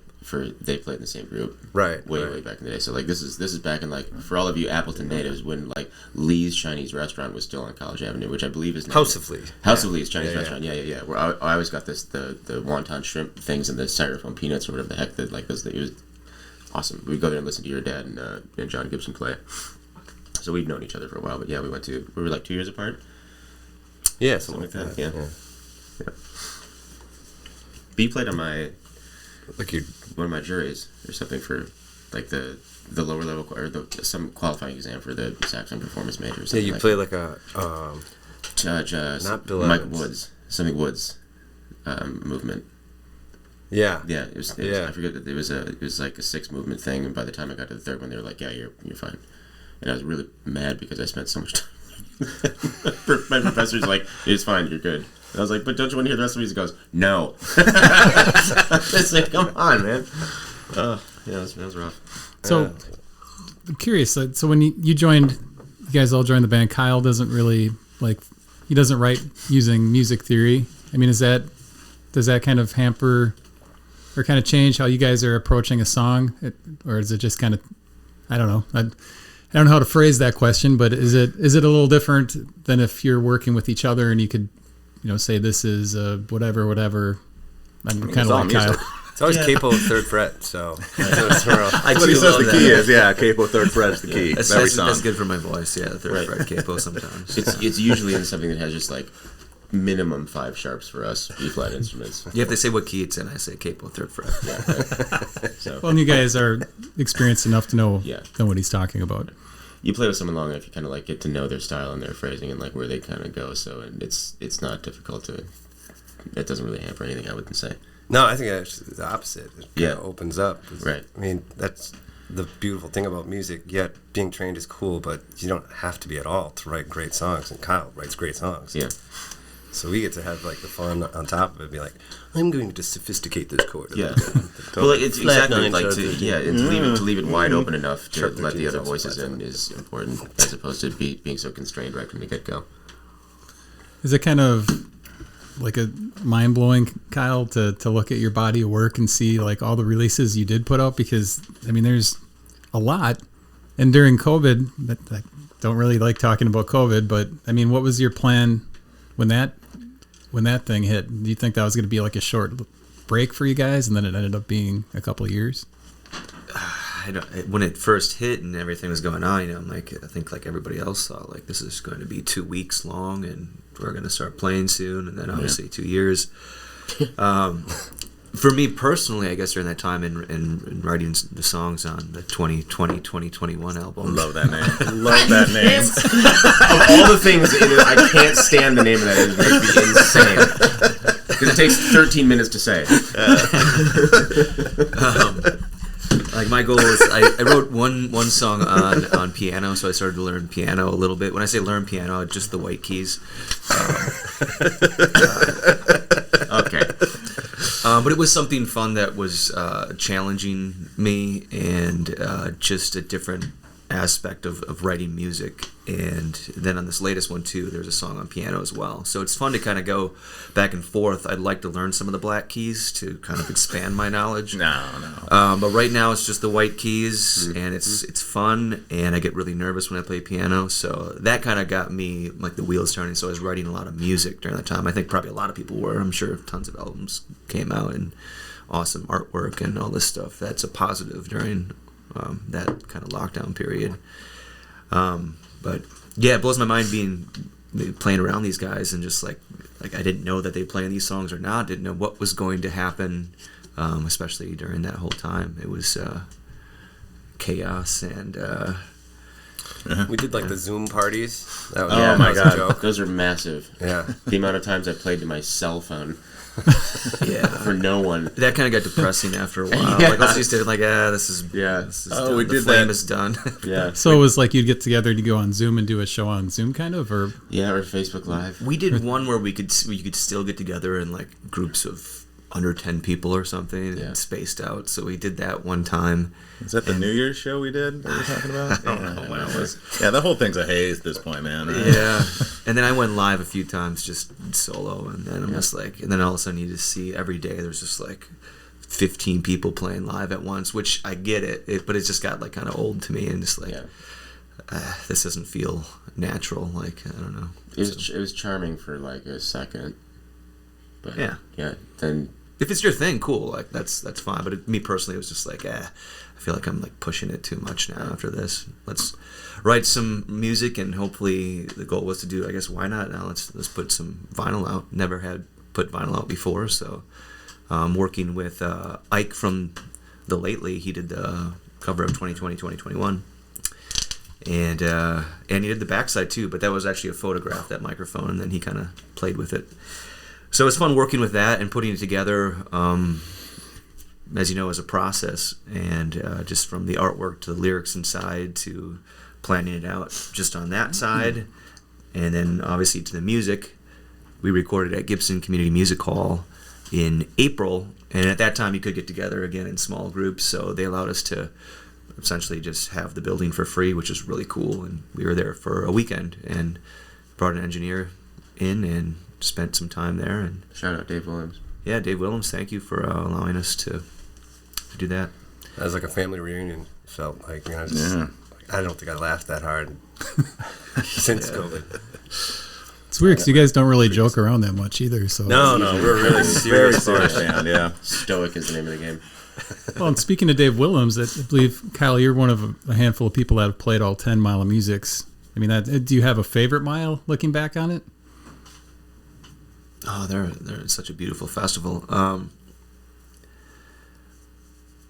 Speaker 4: They played in the same group,
Speaker 2: Right?
Speaker 4: Way back in the day. So like this is back in like, for all of you Appleton natives, when like Lee's Chinese restaurant was still on College Avenue, which I believe is now
Speaker 2: House of Lee.
Speaker 4: House of Lee's Chinese restaurant. Yeah. Where I always got the wonton shrimp things and the styrofoam peanuts or whatever the heck that like those. It was awesome. We'd go there and listen to your dad and John Gibson play. So we'd known each other for a while, but yeah, we were like 2 years apart.
Speaker 2: Yeah, something like that.
Speaker 4: Yeah. B played on one of my juries or something for like the lower level or some qualifying exam for the saxophone performance major. Or something.
Speaker 2: Yeah, you play like a
Speaker 4: not
Speaker 2: Bill
Speaker 4: Mike
Speaker 2: Evans.
Speaker 4: Woods movement.
Speaker 2: Yeah.
Speaker 4: Yeah, it was I forget that it was like a 6 movement thing, and by the time I got to the third one, they were like, "Yeah, you're fine." And I was really mad because I spent so much time. My professor's like, "It's fine, you're good." And I was like, "But don't you want to hear the rest of the music?" He goes, "No." It's like, come on, man. Yeah, that was rough.
Speaker 1: So, I'm curious. So when you joined, you guys all joined the band. Kyle doesn't really he doesn't write using music theory. I mean, does that kind of hamper or kind of change how you guys are approaching a song, or is it just kind of, I don't know. I don't know how to phrase that question, but is it a little different than if you're working with each other and you could, say this is whatever. I'm kind of like Kyle.
Speaker 2: It's always capo 3rd fret, so
Speaker 5: That's what he says the key is. Yeah, capo 3rd fret is the key.
Speaker 3: That's good for my voice. Yeah, the 3rd fret capo sometimes.
Speaker 4: It's usually in something that has just like minimum 5 sharps for us B flat instruments.
Speaker 3: Yeah, if they say what key it's in, I say capo 3rd fret.
Speaker 4: Yeah. So
Speaker 1: Well, and you guys are experienced enough to know what he's talking about.
Speaker 4: you play with someone long enough, you kind of like get to know their style and their phrasing and like where they kind of go. So and it's not difficult to. It doesn't really hamper anything, I wouldn't say.
Speaker 2: No, I think actually the opposite. It kinda opens up.
Speaker 4: Right.
Speaker 2: I mean, that's the beautiful thing about music. Yet being trained is cool, but you don't have to be at all to write great songs. And Kyle writes great songs.
Speaker 4: Yeah.
Speaker 2: So we get to have like the fun on top of it. Be like, I'm going to sophisticate this chord.
Speaker 4: Yeah. Well, like, it's
Speaker 2: Flat
Speaker 4: exactly
Speaker 2: nine
Speaker 4: like
Speaker 2: sharp
Speaker 4: to leave it wide open enough to
Speaker 2: Sharp
Speaker 4: let the
Speaker 2: 13
Speaker 4: other
Speaker 2: is also
Speaker 4: voices
Speaker 2: flat
Speaker 4: in
Speaker 2: seven.
Speaker 4: is important as opposed to being so constrained right from the get go.
Speaker 1: Is it kind of like a mind-blowing, Kyle, to look at your body of work and see like all the releases you did put out? Because I mean, there's a lot, and during COVID, I don't really like talking about COVID, but I mean, what was your plan when that thing hit? Do you think that was going to be like a short break for you guys, and then it ended up being a couple of years?
Speaker 3: When it first hit and everything was going on, I think like everybody else thought, like this is going to be 2 weeks long, and we're going to start playing soon, and then obviously 2 years. For me personally, I guess during that time in writing the songs on the 2020-2021 album.
Speaker 5: Love that name. Love that name.
Speaker 4: Of all the things, I can't stand the name of that. It makes me insane. Because it takes 13 minutes to say.
Speaker 3: Like my goal was, I wrote one song on piano, so I started to learn piano a little bit. When I say learn piano, just the white keys.
Speaker 4: Okay.
Speaker 3: But it was something fun that was challenging me and just a different aspect of writing music. And then on this latest one too, there's a song on piano as well. So it's fun to kind of go back and forth. I'd like to learn some of the black keys to kind of expand my knowledge. But right now it's just the white keys, and it's fun, and I get really nervous when I play piano. So that kind of got me like the wheels turning. So I was writing a lot of music during that time. I think probably a lot of people were. I'm sure tons of albums came out and awesome artwork and all this stuff. That's a positive during that kind of lockdown period. But yeah, it blows my mind playing around these guys and just like I didn't know that they play these songs or not. Didn't know what was going to happen, especially during that whole time. It was chaos and.
Speaker 2: We did like the Zoom parties. That was,
Speaker 4: Oh my
Speaker 2: that was a
Speaker 4: god,
Speaker 2: joke.
Speaker 4: those are massive.
Speaker 2: Yeah.
Speaker 4: The amount of times I played to my cell phone
Speaker 3: Yeah,
Speaker 4: for no one.
Speaker 3: that kind of got depressing after a while.
Speaker 4: Yeah.
Speaker 3: Like I was used to like, this is
Speaker 5: Oh, we
Speaker 3: done. The
Speaker 5: did
Speaker 3: flame
Speaker 5: that.
Speaker 3: is done.
Speaker 4: Yeah.
Speaker 1: So it was like you'd get together and you go on Zoom and do a show on Zoom, kind of, or
Speaker 4: Yeah, or Facebook Live.
Speaker 3: We did one where we could still get together in like groups of under 10 people or something,
Speaker 4: Yeah.
Speaker 3: and spaced out. So we did that one time.
Speaker 5: Is that the New Year's show we did that we're talking about?
Speaker 3: I don't know when it was.
Speaker 5: Yeah, the whole thing's a haze at this point, man.
Speaker 3: Yeah, and then I went live a few times just solo, and then I'm just like, and then all of a sudden you just see every day there's just like 15 people playing live at once, which I get it, but it just got like kind of old to me, and just like, this doesn't feel natural. Like, I don't know.
Speaker 4: It was charming for like a second, but
Speaker 3: Yeah.
Speaker 4: then
Speaker 3: If it's your thing, cool. Like that's fine. But me personally, it was just like, I feel like I'm like pushing it too much now. After this, let's write some music, and hopefully the goal was to do. I guess why not? Now let's put some vinyl out. Never had put vinyl out before, so working with Ike from the Lately. He did the cover of 2020, 2021. And he did the backside too, but that was actually a photograph, that microphone, and then he kind of played with it. So it's fun working with that and putting it together, as you know, as a process, and just from the artwork to the lyrics inside to planning it out just on that side, and then obviously to the music. We recorded at Gibson Community Music Hall in April, and at that time you could get together again in small groups, so they allowed us to essentially just have the building for free, which is really cool. And we were there for a weekend and brought an engineer in and spent some time there. And
Speaker 4: shout out Dave Willems.
Speaker 3: Yeah, Dave Willems, thank you for allowing us to do that.
Speaker 2: That was like a family reunion. Felt like, you know, just, I don't think I laughed that hard since COVID.
Speaker 1: it's weird because you guys don't really joke around that much either. So
Speaker 2: No, we're really
Speaker 5: Very
Speaker 2: serious.
Speaker 5: serious band, yeah.
Speaker 4: Stoic is the name of the game.
Speaker 1: Well, and speaking of Dave Willems, I believe, Kyle, you're one of a handful of people that have played all 10 Mile of Musics. I mean, do you have a favorite mile looking back on it?
Speaker 3: Oh, they're such a beautiful festival.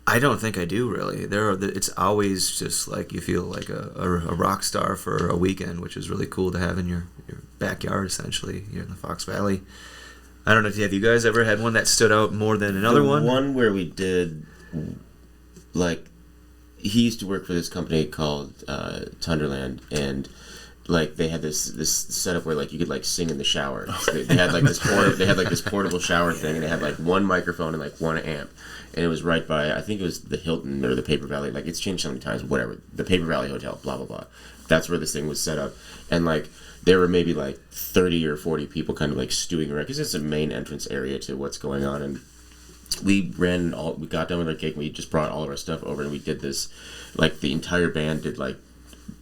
Speaker 3: I don't think I do really. It's always just like you feel like a rock star for a weekend, which is really cool to have in your backyard. Essentially, here in the Fox Valley. I don't know. Have you guys ever had one that stood out more than another one?
Speaker 4: The one where we did, like, he used to work for this company called Tunderland, and like they had this setup where like you could like sing in the shower. So they had like this portable shower thing, and they had like one microphone and like one amp, and it was right by, I think it was the Hilton or the Paper Valley. Like, it's changed so many times. Whatever, the Paper Valley Hotel, blah blah blah. That's where this thing was set up, and like there were maybe like 30 or 40 people kind of like stewing around because it's a main entrance area to what's going on. And we got done with our gig, and we just brought all of our stuff over, and we did this, like the entire band did like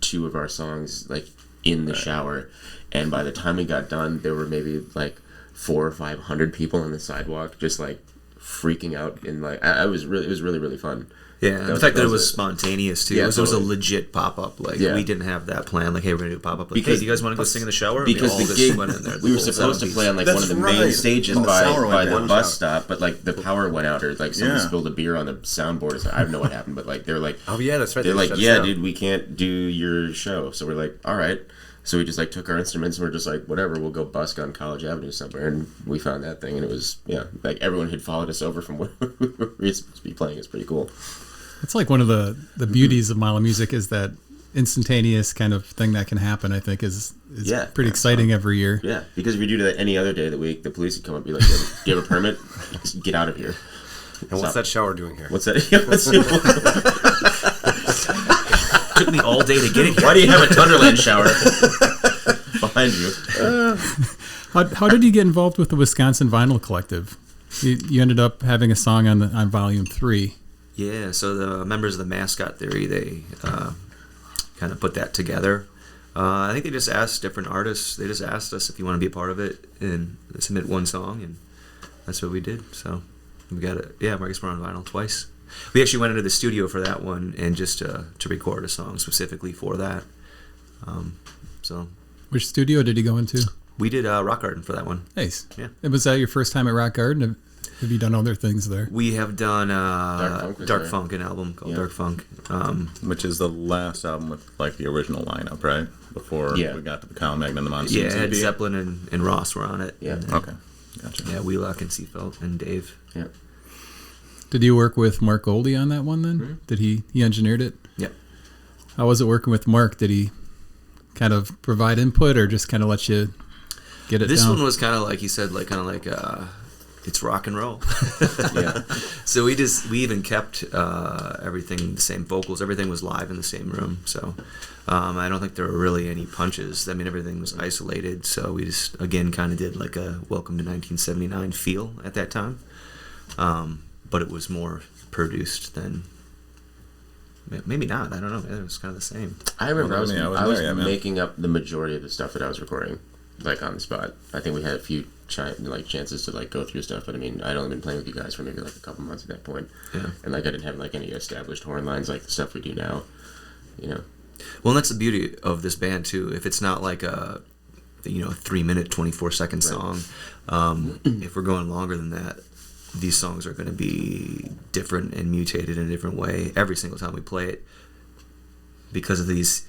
Speaker 4: 2 of our songs like in the shower, and by the time we got done there were maybe like 400 or 500 people on the sidewalk just like freaking out, and like it was really fun.
Speaker 3: Yeah, the fact that it was spontaneous too.
Speaker 4: Yeah,
Speaker 3: it was a
Speaker 4: totally.
Speaker 3: legit pop up. Like
Speaker 4: Yeah.
Speaker 3: we didn't have that plan. Like, hey, we're gonna do a pop up. Like,
Speaker 4: Because-
Speaker 3: hey, do you guys want to go sing in the shower?
Speaker 4: Because
Speaker 3: we all
Speaker 4: the
Speaker 3: just
Speaker 4: gig,
Speaker 3: went in there.
Speaker 4: we were
Speaker 3: The whole
Speaker 4: supposed to
Speaker 3: 70s.
Speaker 4: play on like
Speaker 5: That's
Speaker 4: one of the main
Speaker 5: right.
Speaker 4: stages
Speaker 5: Oh, the
Speaker 4: by
Speaker 5: power went
Speaker 4: the
Speaker 5: down.
Speaker 4: bus stop, but like the power went out, or like somebody
Speaker 5: Yeah.
Speaker 4: spilled a beer on the soundboard or something. I don't know what happened, but like they're like,
Speaker 2: Oh yeah, that's right.
Speaker 4: they're
Speaker 2: They
Speaker 4: like,
Speaker 2: shut us
Speaker 4: yeah,
Speaker 2: down.
Speaker 4: dude, we can't do your show. So we're like, all right. So we just like took our instruments, and we're just like, whatever, we'll go busk on College Avenue somewhere, and we found that thing, and it was, yeah, like everyone had followed us over from where we were supposed to be playing. It's pretty cool.
Speaker 1: It's like one of the beauties of Mile of Music is that instantaneous kind of thing that can happen. I think is
Speaker 4: Yeah,
Speaker 1: pretty exciting every year.
Speaker 4: Yeah, because if you do that any other day of the week, the police would come up and be like, do you have a permit? Get out of here.
Speaker 2: And what's that shower doing here?
Speaker 4: What's that?
Speaker 3: took me all day to get it.
Speaker 4: Why do you have a Thunderland shower behind you?
Speaker 1: How did you get involved with the Wisconsin Vinyl Collective? You ended up having a song on Volume 3.
Speaker 3: Yeah, so the members of the Mascot Theory, they kind of put that together. I think they just asked different artists. They just asked us if you want to be a part of it and submit one song, and that's what we did. So we got it. Yeah, I guess we're on vinyl twice. We actually went into the studio for that one and just to record a song specifically for that. So
Speaker 1: which studio did you go into?
Speaker 3: we did Rock Garden for that one.
Speaker 1: Nice.
Speaker 3: Yeah.
Speaker 1: And was that your first time at Rock Garden? Have you done other things there?
Speaker 3: We have done Dark
Speaker 4: there.
Speaker 3: Funk, an album called Dark Funk.
Speaker 5: Which is the last album with like the original lineup, right? Before we got to the Kyle Megna The Monsoons.
Speaker 3: Yeah, it had
Speaker 5: EP.
Speaker 3: Zeppelin and Ross were on it.
Speaker 4: Yeah.
Speaker 3: And,
Speaker 5: Okay. Gotcha.
Speaker 3: Yeah, Wheelock and Seafelt and Dave.
Speaker 4: Yeah.
Speaker 1: Did you work with Marc Golde on that one then?
Speaker 4: Mm-hmm.
Speaker 1: Did he engineered it?
Speaker 3: Yep.
Speaker 1: How was it working with Marc? Did he kind of provide input or just kind of let you get it
Speaker 3: This
Speaker 1: down?
Speaker 3: one was kind of like he said, like it's rock and roll.
Speaker 4: Yeah.
Speaker 3: So we even kept everything the same vocals. Everything was live in the same room. So I don't think there were really any punches. I mean, everything was isolated. So we just again kind of did like a Welcome to 1979 feel at that time. But it was more produced than. Maybe not. I don't know. It was kind of the same.
Speaker 4: I remember I was
Speaker 5: there, man.
Speaker 4: making up the majority of the stuff that I was recording, like on the spot. I think we had a few chances to like go through stuff, but I mean, I'd only been playing with you guys for maybe like a couple months at that point.
Speaker 3: Yeah.
Speaker 4: And like I didn't have like any established horn lines like the stuff we do now, you know.
Speaker 3: Well, and that's the beauty of this band too. If it's not like a 3-minute, 24-second song, if we're going longer than that, these songs are going to be different and mutated in a different way every single time we play it because of these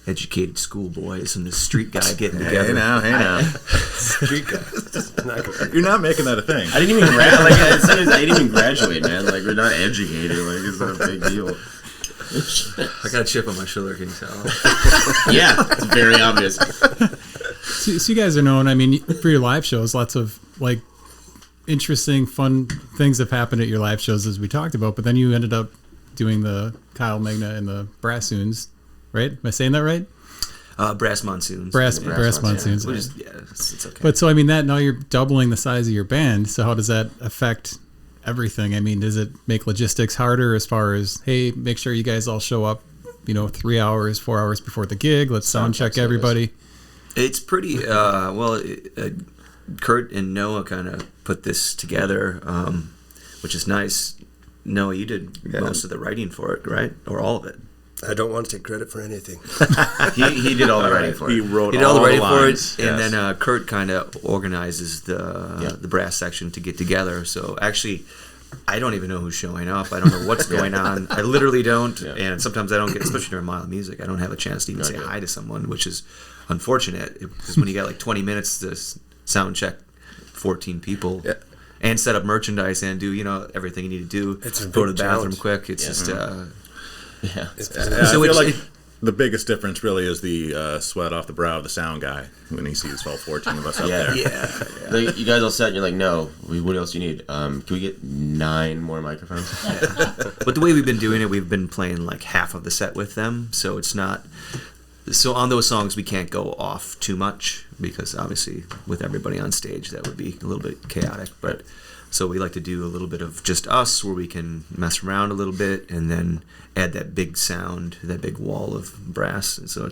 Speaker 3: educated schoolboys and this street guy getting together.
Speaker 5: Hey now.
Speaker 2: Street guy.
Speaker 5: You're not making that a thing.
Speaker 4: I didn't even I didn't even graduate, man. Like we're not educated. Like it's not a big deal.
Speaker 3: I got a chip on my shoulder, can you tell?
Speaker 4: Yeah, it's very obvious.
Speaker 1: So you guys are known, I mean, for your live shows, lots of like interesting, fun things have happened at your live shows as we talked about, but then you ended up doing the Kyle Megna and the Brass Monsoons, right? Am I saying that right?
Speaker 3: Brass Monsoons.
Speaker 1: Brass
Speaker 4: Monsoons,
Speaker 1: Monsoons.
Speaker 3: Which is, it's okay.
Speaker 1: But so, I mean, that now you're doubling the size of your band, so how does that affect everything? I mean, does it make logistics harder as far as, hey, make sure you guys all show up, 3 hours, 4 hours before the gig, let's sound check everybody?
Speaker 3: It's pretty, Kurt and Noah kind of put this together, which is nice. Noah, you did most of the writing for it, right? Or all of it?
Speaker 2: I don't want to take credit for anything.
Speaker 4: He did all the writing for it.
Speaker 5: He wrote
Speaker 3: He did all the writing for it,
Speaker 5: lines.
Speaker 3: and
Speaker 5: Yes.
Speaker 3: then Kurt kind of organizes the brass section to get together. So actually, I don't even know who's showing up. I don't know what's going on. I literally don't, and sometimes I don't get, especially during Mile of Music, I don't have a chance to even say hi to someone, which is unfortunate, because when you got like 20 minutes to sound check 14 people and set up merchandise and do everything you need to do,
Speaker 2: It's a
Speaker 3: go to
Speaker 2: big
Speaker 3: the bathroom
Speaker 2: challenge.
Speaker 3: quick. It's just
Speaker 5: I
Speaker 3: So
Speaker 5: feel
Speaker 3: it's-
Speaker 5: like the biggest difference really is the sweat off the brow of the sound guy when he sees all 14 of us up there.
Speaker 4: Like, you guys all set and you're like, no, what else do you need? Can we get 9 more microphones?
Speaker 3: But the way we've been doing it, we've been playing like half of the set with them, so it's not. So on those songs, we can't go off too much because obviously with everybody on stage, that would be a little bit chaotic. But so we like to do a little bit of just us, where we can mess around a little bit, and then add that big sound, that big wall of brass. And so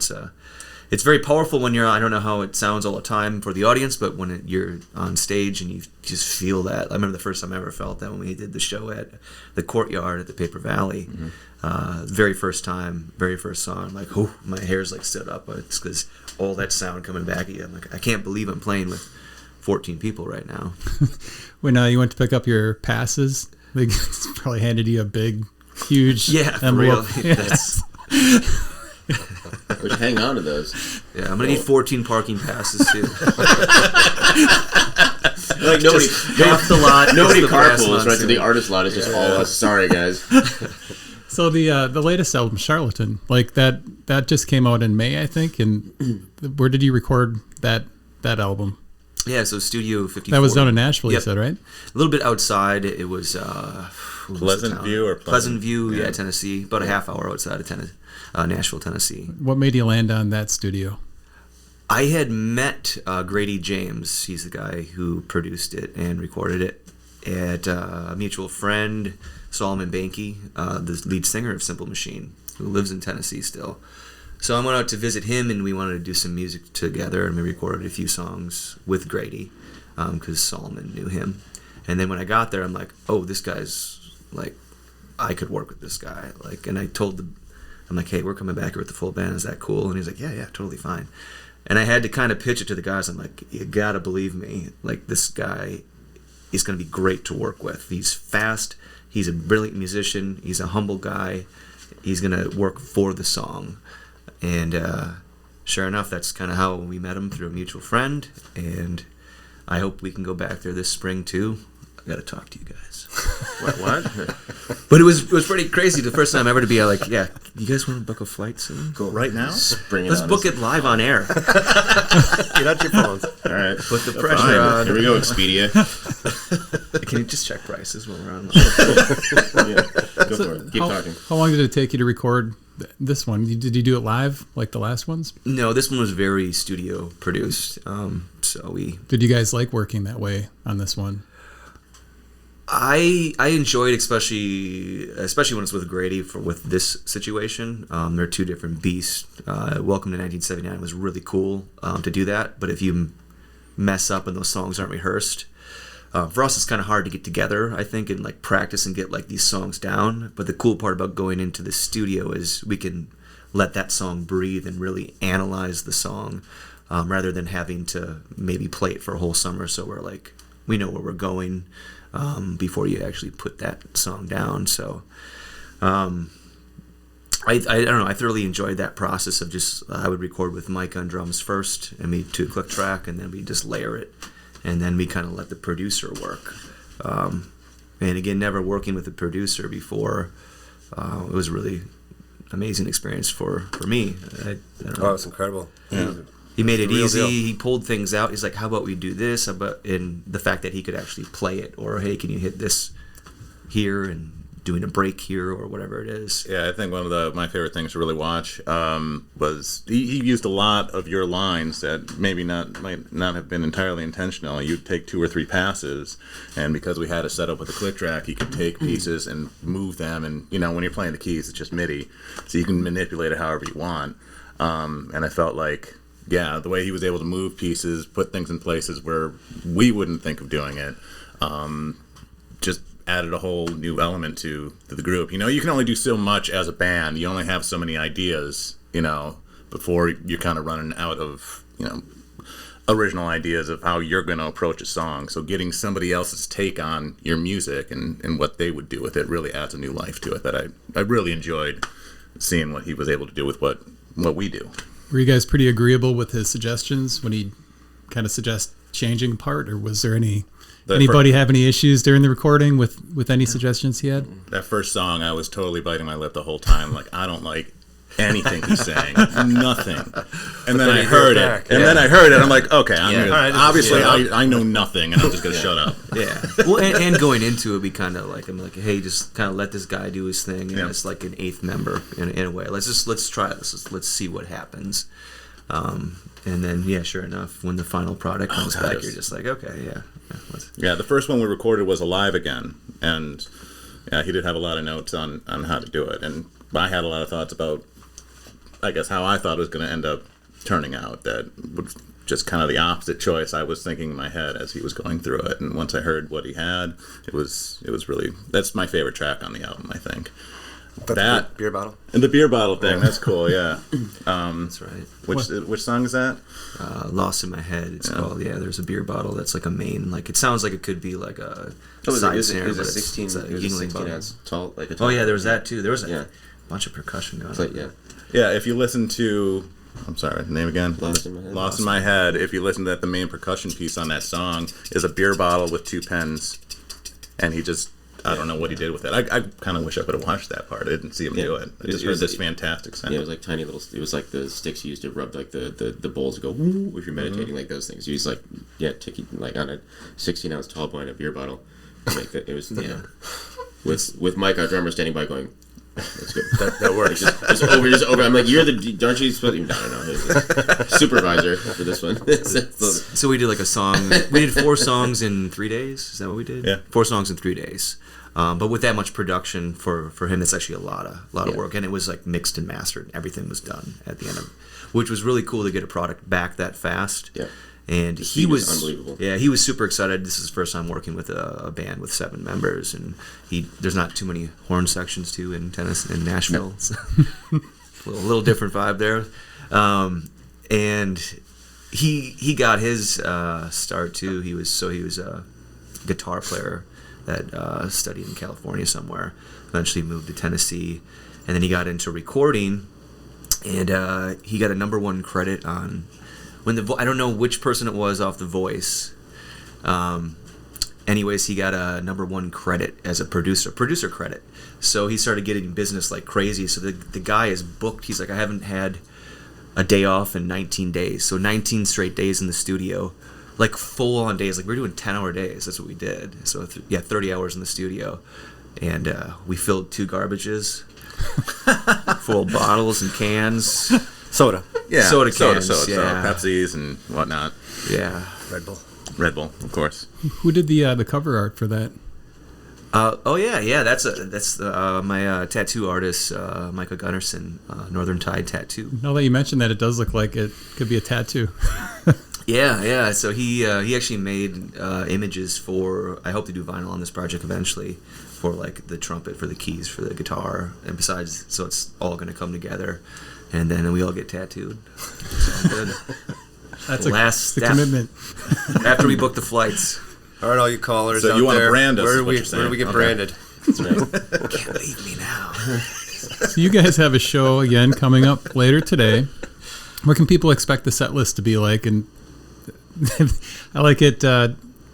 Speaker 3: it's very powerful when you're. I don't know how it sounds all the time for the audience, but when you're on stage and you just feel that. I remember the first time I ever felt that when we did the show at the Courtyard at the Paper Valley. Very first time, very first song, like, oh, my hair's like stood up. But it's because all that sound coming back at you. I'm like, I can't believe I'm playing with 14 people right now.
Speaker 1: When you went to pick up your passes, they probably handed you a big, huge envelope.
Speaker 3: For real. That's,
Speaker 4: Which hang on to those.
Speaker 3: yeah, I'm gonna need 14 parking passes too.
Speaker 4: Like nobody,
Speaker 3: Half the lot.
Speaker 4: nobody
Speaker 3: is the Brass
Speaker 4: carpools right to the
Speaker 3: Monsoons.
Speaker 4: artist lot. It's just all us. Sorry, guys.
Speaker 1: So the latest album, Charlatan, like that just came out in May, I think. And where did you record that album?
Speaker 3: Yeah, so Studio 54.
Speaker 1: That was done in Nashville, you said, right?
Speaker 3: A little bit outside. It was
Speaker 5: Pleasant View
Speaker 3: Pleasant View, yeah, Tennessee. About a half hour outside of Nashville, Tennessee.
Speaker 1: What made you land on that studio?
Speaker 3: I had met Grady James. He's the guy who produced it and recorded it at a mutual friend, Solomon Banky, the lead singer of Simple Machine, who lives in Tennessee still. So I went out to visit him, and we wanted to do some music together, and we recorded a few songs with Grady because Solomon knew him. And then when I got there, I'm like, oh, this guy's like, I could work with this guy. Like, and I told I'm like, hey, we're coming back here with the full band. Is that cool? And he's like, yeah, totally fine. And I had to kind of pitch it to the guys. I'm like, you gotta believe me. Like, this guy is gonna be great to work with. He's fast. He's a brilliant musician. He's a humble guy. He's gonna work for the song. And sure enough, that's kind of how we met him, through a mutual friend. And I hope we can go back there this spring too. I got to talk to you guys.
Speaker 4: What?
Speaker 3: But it was pretty crazy. The first time ever to be like, yeah, you guys want to book a flight soon?
Speaker 5: Go right now?
Speaker 3: Let's book it live on air.
Speaker 2: Get out your phones.
Speaker 4: All right.
Speaker 3: Put the pressure on.
Speaker 4: Here we go, Expedia.
Speaker 3: Can you just check prices while we're on?
Speaker 4: Yeah. Go for it. Keep talking.
Speaker 1: How long did it take you to record this one? Did you do it live like the last ones?
Speaker 3: No, this one was very studio produced. So we.
Speaker 1: Did you guys like working that way on this one?
Speaker 3: I enjoyed, especially when it's with Grady with this situation. They're two different beasts. Welcome to 1979 was really cool to do that, but if you mess up and those songs aren't rehearsed, for us it's kind of hard to get together, I think, and like practice and get like these songs down. But the cool part about going into the studio is we can let that song breathe and really analyze the song, rather than having to maybe play it for a whole summer. So we know where we're going before you actually put that song down. So I don't know, I thoroughly enjoyed that process of just I would record with Mike on drums first, and we do a click track, and then we just layer it, and then we kind of let the producer work. And again, never working with a producer before, it was a really amazing experience for me. I don't know.
Speaker 2: Oh, it's incredible.
Speaker 5: Yeah.
Speaker 3: He made it easy.
Speaker 2: Deal.
Speaker 3: He pulled things out. He's like, how about we do this? And the fact that he could actually play it, or hey, can you hit this here and doing a break here, or whatever it is.
Speaker 5: Yeah, I think one of my favorite things to really watch was he used a lot of your lines that maybe might not have been entirely intentional. You'd take 2 or 3 passes, and because we had a setup with a click track, he could take pieces and move them. And when you're playing the keys, it's just MIDI, so you can manipulate it however you want. And I felt like, yeah, the way he was able to move pieces, put things in places where we wouldn't think of doing it, just added a whole new element to the group. You can only do so much as a band. You only have so many ideas, before you're kind of running out of, original ideas of how you're going to approach a song. So getting somebody else's take on your music and what they would do with it really adds a new life to it that I really enjoyed seeing what he was able to do with what we do.
Speaker 1: Were you guys pretty agreeable with his suggestions when he kind of suggest changing part, or was there anybody have any issues during the recording with any suggestions he had?
Speaker 5: That first song, I was totally biting my lip the whole time. Like, I don't like anything he's saying, nothing. And then I heard it, I'm like, okay, obviously I know nothing, and I'm just gonna shut up.
Speaker 3: Yeah. Well, and going into it, we kind of like, I'm like, hey, just kind of let this guy do his thing, and it's like an 8th member in a way. Let's try this. Let's see what happens. And then, yeah, sure enough, when the final product comes back, you're just like, okay, yeah.
Speaker 5: The first one we recorded was alive again, and he did have a lot of notes on how to do it, and I had a lot of thoughts about, I guess, how I thought it was going to end up turning out. That was just kind of the opposite choice I was thinking in my head as he was going through it. And once I heard what he had, it was really, that's my favorite track on the album, I think.
Speaker 2: That beer bottle?
Speaker 5: And the beer bottle thing, that's cool, yeah.
Speaker 3: That's right.
Speaker 5: Which song is that?
Speaker 3: Lost in My Head, it's called. Yeah, there's a beer bottle that's like a main, like, it sounds like it could be like a side snare, but it's a Yingling bottle.
Speaker 4: Tall, like a
Speaker 3: oh yeah, there was that too. There was a bunch of percussion going on.
Speaker 5: Yeah, if you listen to, I'm sorry, the name again?
Speaker 4: Lost in My Head.
Speaker 5: Lost in My Head. If you listen to that, the main percussion piece on that song is a beer bottle with 2 pens, and he just I don't know what he did with it. I kind of wish I could have watched that part. I didn't see him do it. I just heard this fantastic sound.
Speaker 4: Yeah, it was like tiny little. It was like the sticks you used to rub like the bowls to go woo if you're meditating, like those things. You use like ticky like on a 16-ounce tall boy in a beer bottle. Like that. It was with Mike, our drummer, standing by going. That's good. That works. Just over. I'm like, you're the. Aren't you supposed to? No. Supervisor for this one.
Speaker 3: So we did like a song. We did 4 songs in 3 days. Is that what we did?
Speaker 5: Yeah.
Speaker 3: 4 songs in 3 days. But with that much production for him, it's actually a lot of work, and it was like mixed and mastered. Everything was done at the end of it, which was really cool to get a product back that fast.
Speaker 4: Yeah.
Speaker 3: And he was
Speaker 4: unbelievable.
Speaker 3: Yeah, he was super excited. This is his first time working with a band with 7 members, and there's not too many horn sections too in Nashville. So, a little different vibe there. And he got his start too. He was a guitar player that studied in California somewhere. Eventually moved to Tennessee, and then he got into recording, and he got a #1 credit on. I don't know which person it was off The Voice. Anyways, he got a #1 credit as a producer credit. So he started getting business like crazy. So the guy is booked. He's like, I haven't had a day off in 19 days. So 19 straight days in the studio, like full on days. Like we're doing 10-hour days. That's what we did. So 30 hours in the studio, and we filled 2 garbages full of bottles and cans.
Speaker 2: Soda.
Speaker 5: Yeah,
Speaker 3: soda cans.
Speaker 5: So Pepsis and whatnot.
Speaker 3: Yeah.
Speaker 5: Red Bull, of course.
Speaker 1: Who did the cover art for that?
Speaker 3: That's my tattoo artist, Micah Gunnarsson, Northern Tide Tattoo.
Speaker 1: Now that you mentioned that, it does look like it could be a tattoo.
Speaker 3: Yeah. So he actually made images for. I hope to do vinyl on this project eventually, for like the trumpet, for the keys, for the guitar, and besides, so it's all going to come together, and then we all get tattooed. It's all good.
Speaker 1: That's
Speaker 3: last
Speaker 1: the commitment.
Speaker 3: After we book the flights.
Speaker 2: All right, all you callers
Speaker 5: so
Speaker 2: out
Speaker 5: you want
Speaker 2: there,
Speaker 5: to brand us?
Speaker 2: Where do we get branded?
Speaker 4: That's right.
Speaker 3: Can't leave me now.
Speaker 1: So you guys have a show again coming up later today. What can people expect the set list to be like? And I like it.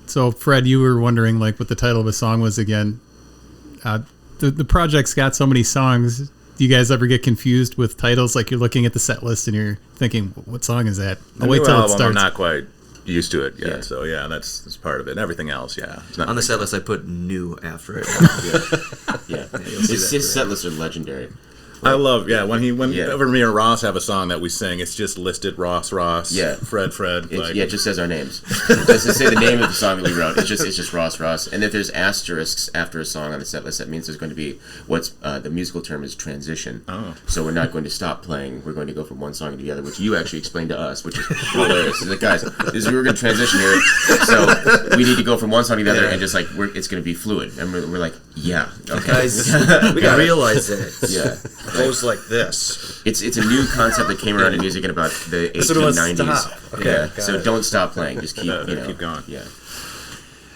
Speaker 1: So Fred, you were wondering like what the title of a song was again. The project's got so many songs. Do you guys ever get confused with titles? Like you're looking at the set list and you're thinking, what song is that? I'll wait till it starts.
Speaker 5: I'm not quite used to it yet, so that's part of it. And everything else,
Speaker 3: On the set list, I put new after it.
Speaker 4: Yeah. His set lists are legendary.
Speaker 5: I love, whenever me and Ross have a song that we sing, it's just listed Ross, Fred.
Speaker 4: It just says our names. It doesn't say the name of the song that we wrote. It's just Ross. And if there's asterisks after a song on the set list, that means there's going to be what's the musical term is transition.
Speaker 5: Oh.
Speaker 4: So we're not going to stop playing. We're going to go from one song to the other, which you actually explained to us, which is hilarious. It's like, guys, we're going to transition here, so we need to go from one song to the other, and just like it's going to be fluid. And we're like, yeah, okay.
Speaker 3: Guys, we got to realize it.
Speaker 4: Yeah.
Speaker 3: Goes like this.
Speaker 4: It's a new concept that came around in music in about the 1890s.
Speaker 3: Okay,
Speaker 4: yeah. So don't stop playing. Just keep
Speaker 5: keep going.
Speaker 4: Yeah.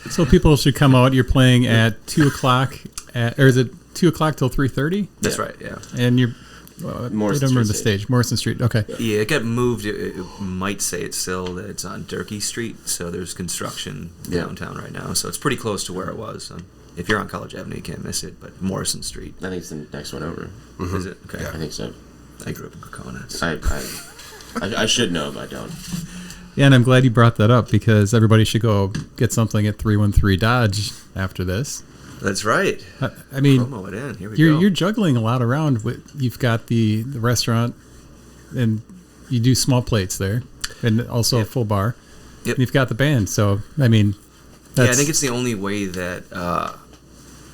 Speaker 1: So people should come out. You're playing at 2:00 or is it 2:00 till 3:30?
Speaker 3: That's right. Yeah.
Speaker 1: And you're
Speaker 4: Morrison Street
Speaker 1: the stage. Morrison Street. Okay.
Speaker 3: Yeah, it got moved. It might say it's still that it's on Durkee Street. So there's construction downtown right now. So it's pretty close to where it was. If you're on College Avenue, you can't miss it. But Morrison Street.
Speaker 4: I think it's the next one over.
Speaker 3: Mm-hmm. Is it? Okay.
Speaker 4: Yeah. I think so.
Speaker 3: I grew up in Coconuts.
Speaker 4: I should know, but I don't.
Speaker 1: Yeah, and I'm glad you brought that up because everybody should go get something at 313 Dodge after this.
Speaker 3: That's right.
Speaker 1: I mean,
Speaker 3: promo it in. Here we
Speaker 1: go.
Speaker 3: go.
Speaker 1: You're juggling a lot around. You've got the restaurant, and you do small plates there, and also a full bar.
Speaker 3: Yep.
Speaker 1: And you've got the band. So, I mean,
Speaker 3: I think it's the only way that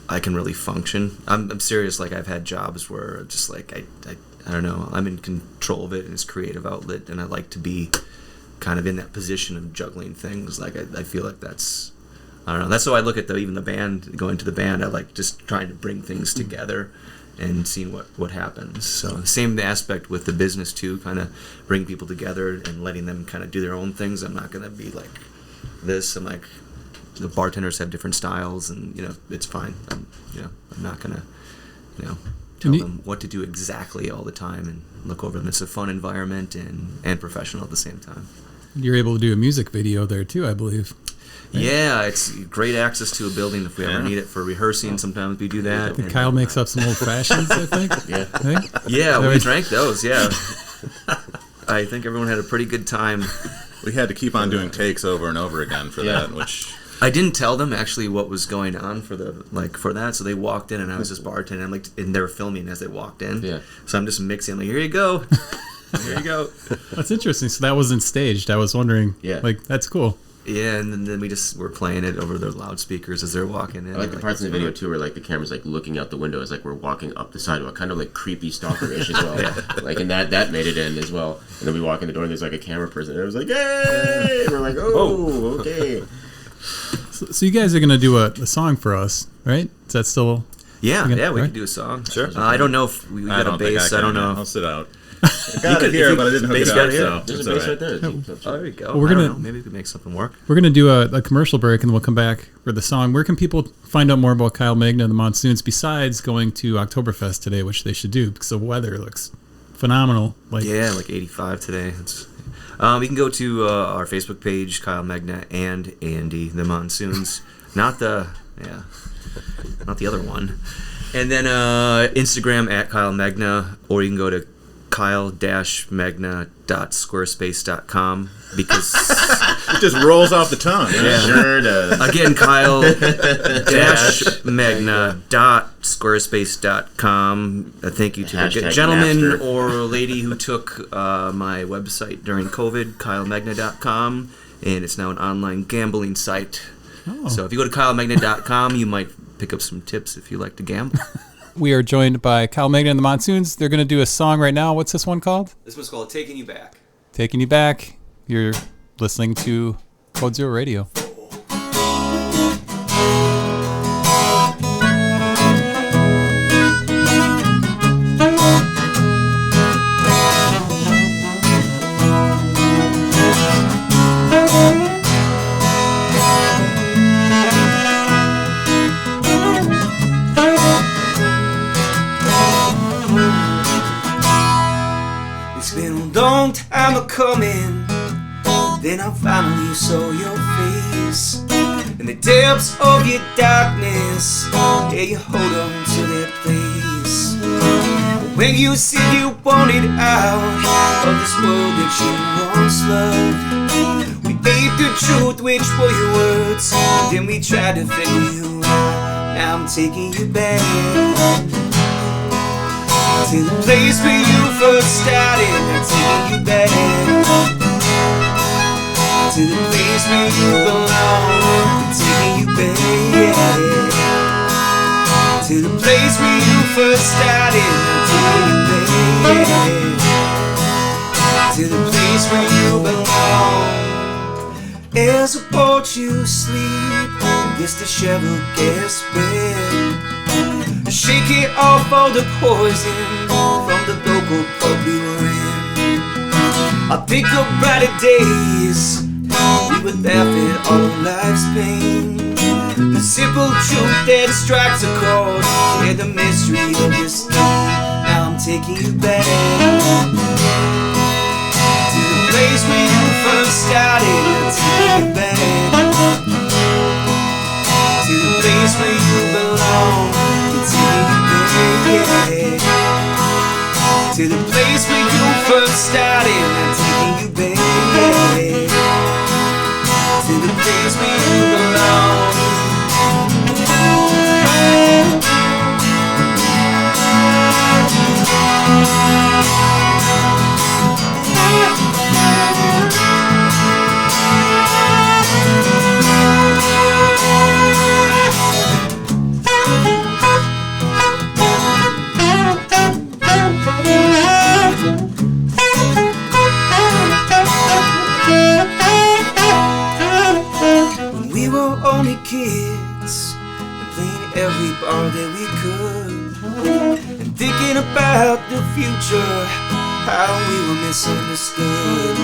Speaker 3: I can really function. I'm serious. Like I've had jobs where just like I don't know. I'm in control of it, and it's a creative outlet, and I like to be kind of in that position of juggling things. Like I feel like that's. I don't know. That's how I look at even the band. Going to the band, I like just trying to bring things together and seeing what happens. So same aspect with the business too. Kind of bring people together and letting them kind of do their own things. I'm not gonna be like this. I'm like the bartenders have different styles, and it's fine. I'm not gonna tell them what to do exactly all the time and look over them. It's a fun environment and professional at the same time.
Speaker 1: You're able to do a music video there too, I believe.
Speaker 3: Yeah, it's great access to a building if we ever need it for rehearsing. Sometimes we do that.
Speaker 1: And Kyle makes up some old fashions, I think.
Speaker 4: Yeah.
Speaker 1: Hey?
Speaker 3: Yeah, we drank those, yeah. I think everyone had a pretty good time.
Speaker 5: We had to keep on doing takes over and over again for that, which...
Speaker 3: I didn't tell them actually what was going on for that, so they walked in and I was just bartending. And they were filming as they walked in.
Speaker 4: Yeah.
Speaker 3: So I'm just mixing. I'm like, here you go. Here you go.
Speaker 1: That's interesting. So that wasn't staged. I was wondering.
Speaker 4: Yeah.
Speaker 1: Like, that's cool.
Speaker 3: Yeah, and then we just were playing it over the loudspeakers as they're walking in.
Speaker 4: I like the parts in the video too where like the camera's like looking out the window as like we're walking up the sidewalk, kind of like creepy stalker-ish as well. Like, and that made it in as well. And then we walk in the door and there's like a camera person and it was like, hey! And we're like, oh, okay.
Speaker 1: So you guys are gonna do a song for us, right? Is that still?
Speaker 3: Yeah, we
Speaker 1: right?
Speaker 3: can do a song.
Speaker 5: Sure.
Speaker 3: I don't know if we got a bass. I don't know.
Speaker 5: I'll sit out. I got it here, but I didn't hook it up. So
Speaker 4: There's a bass right there.
Speaker 3: Oh, there you go.
Speaker 1: Well, we're
Speaker 3: I don't
Speaker 1: gonna-
Speaker 3: know. Maybe we could make something work.
Speaker 1: We're gonna do a commercial break and then we'll come back for the song. Where can people find out more about Kyle Megna and the Monsoons besides going to Octoberfest today, which they should do because the weather looks phenomenal. Like,
Speaker 3: Yeah, like 85 today. You can go to our Facebook page, Kyle Megna and Andy the Monsoons, not the other one. And then Instagram at Kyle Megna, or you can go to kyle-megna.squarespace.com because
Speaker 5: it just rolls off the tongue.
Speaker 3: Yeah.
Speaker 4: Sure does.
Speaker 3: again, kyle-megna.squarespace.com. Thank you to the
Speaker 4: Hashtag
Speaker 3: gentleman
Speaker 4: Napster.
Speaker 3: or lady who took my website during COVID, kylemegna.com, and it's now an online gambling site.
Speaker 1: Oh.
Speaker 3: So if you go to kylemegna.com, you might pick up some tips if you like to gamble.
Speaker 1: we are joined by Kyle Megna and the Monsoons. They're gonna do a song right now. What's this one called?
Speaker 3: This one's called Taking You Back.
Speaker 1: Taking You Back. You're listening to Code Zero Radio.
Speaker 6: It's been a long time a-coming, then I finally saw your face. In the depths of your darkness, yeah, you hold on to that place. When you said you wanted out of this world that you once loved, we ate the truth, which were your words, then we tried to figure you out. Now I'm taking you back to the place where you first started. I'm taking you back to the place where you belong. I'm taking you back to the place where you first started. I'm taking you back to the place where you belong. As I watch you sleep in this disheveled gas bed, shake it off all the poison from the local pub we were in. I think of brighter days, we would laugh at all of life's pain. The simple truth that strikes a chord, yeah, the mystery of this thing. Now I'm taking you back to the place where you first started. I'm taking you back to the place where you belong. To the place where you first started. I'm taking you back to the place where you belong. When we were only kids and playing every bar that we could, and thinking about the future, how we were misunderstood.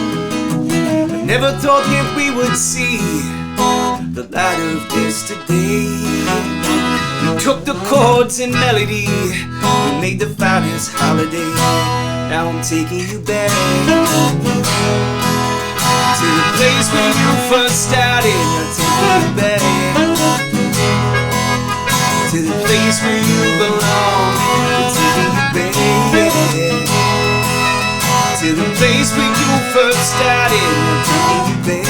Speaker 6: I never thought that we would see the light of this today. We took the chords and melody, we made the finest holiday. Now I'm taking you back to the place where you first started. I'll take you back to the place where you belong. I'll take you back to the place where you first started. I'll take you back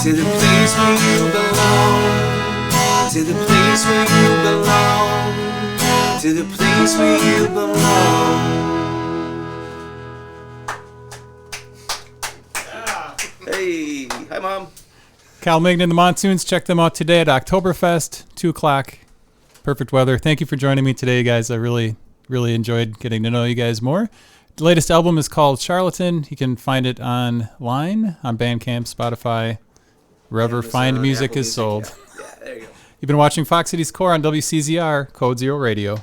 Speaker 6: to the place where you belong. To the place where you belong. To the place where you belong.
Speaker 4: Hey, hi, Mom.
Speaker 1: Kyle Megna and the Monsoons. Check them out today at Octoberfest, 2 o'clock. Perfect weather. Thank you for joining me today, guys. I really enjoyed getting to know you guys more. The latest album is called Charlatan. You can find it online on Bandcamp, Spotify, wherever
Speaker 4: Amazon,
Speaker 1: fine music
Speaker 4: Apple
Speaker 1: is
Speaker 4: Music,
Speaker 1: sold.
Speaker 4: Yeah, there you go.
Speaker 1: You've been watching Fox Cities Core on WCZR, Code Zero Radio.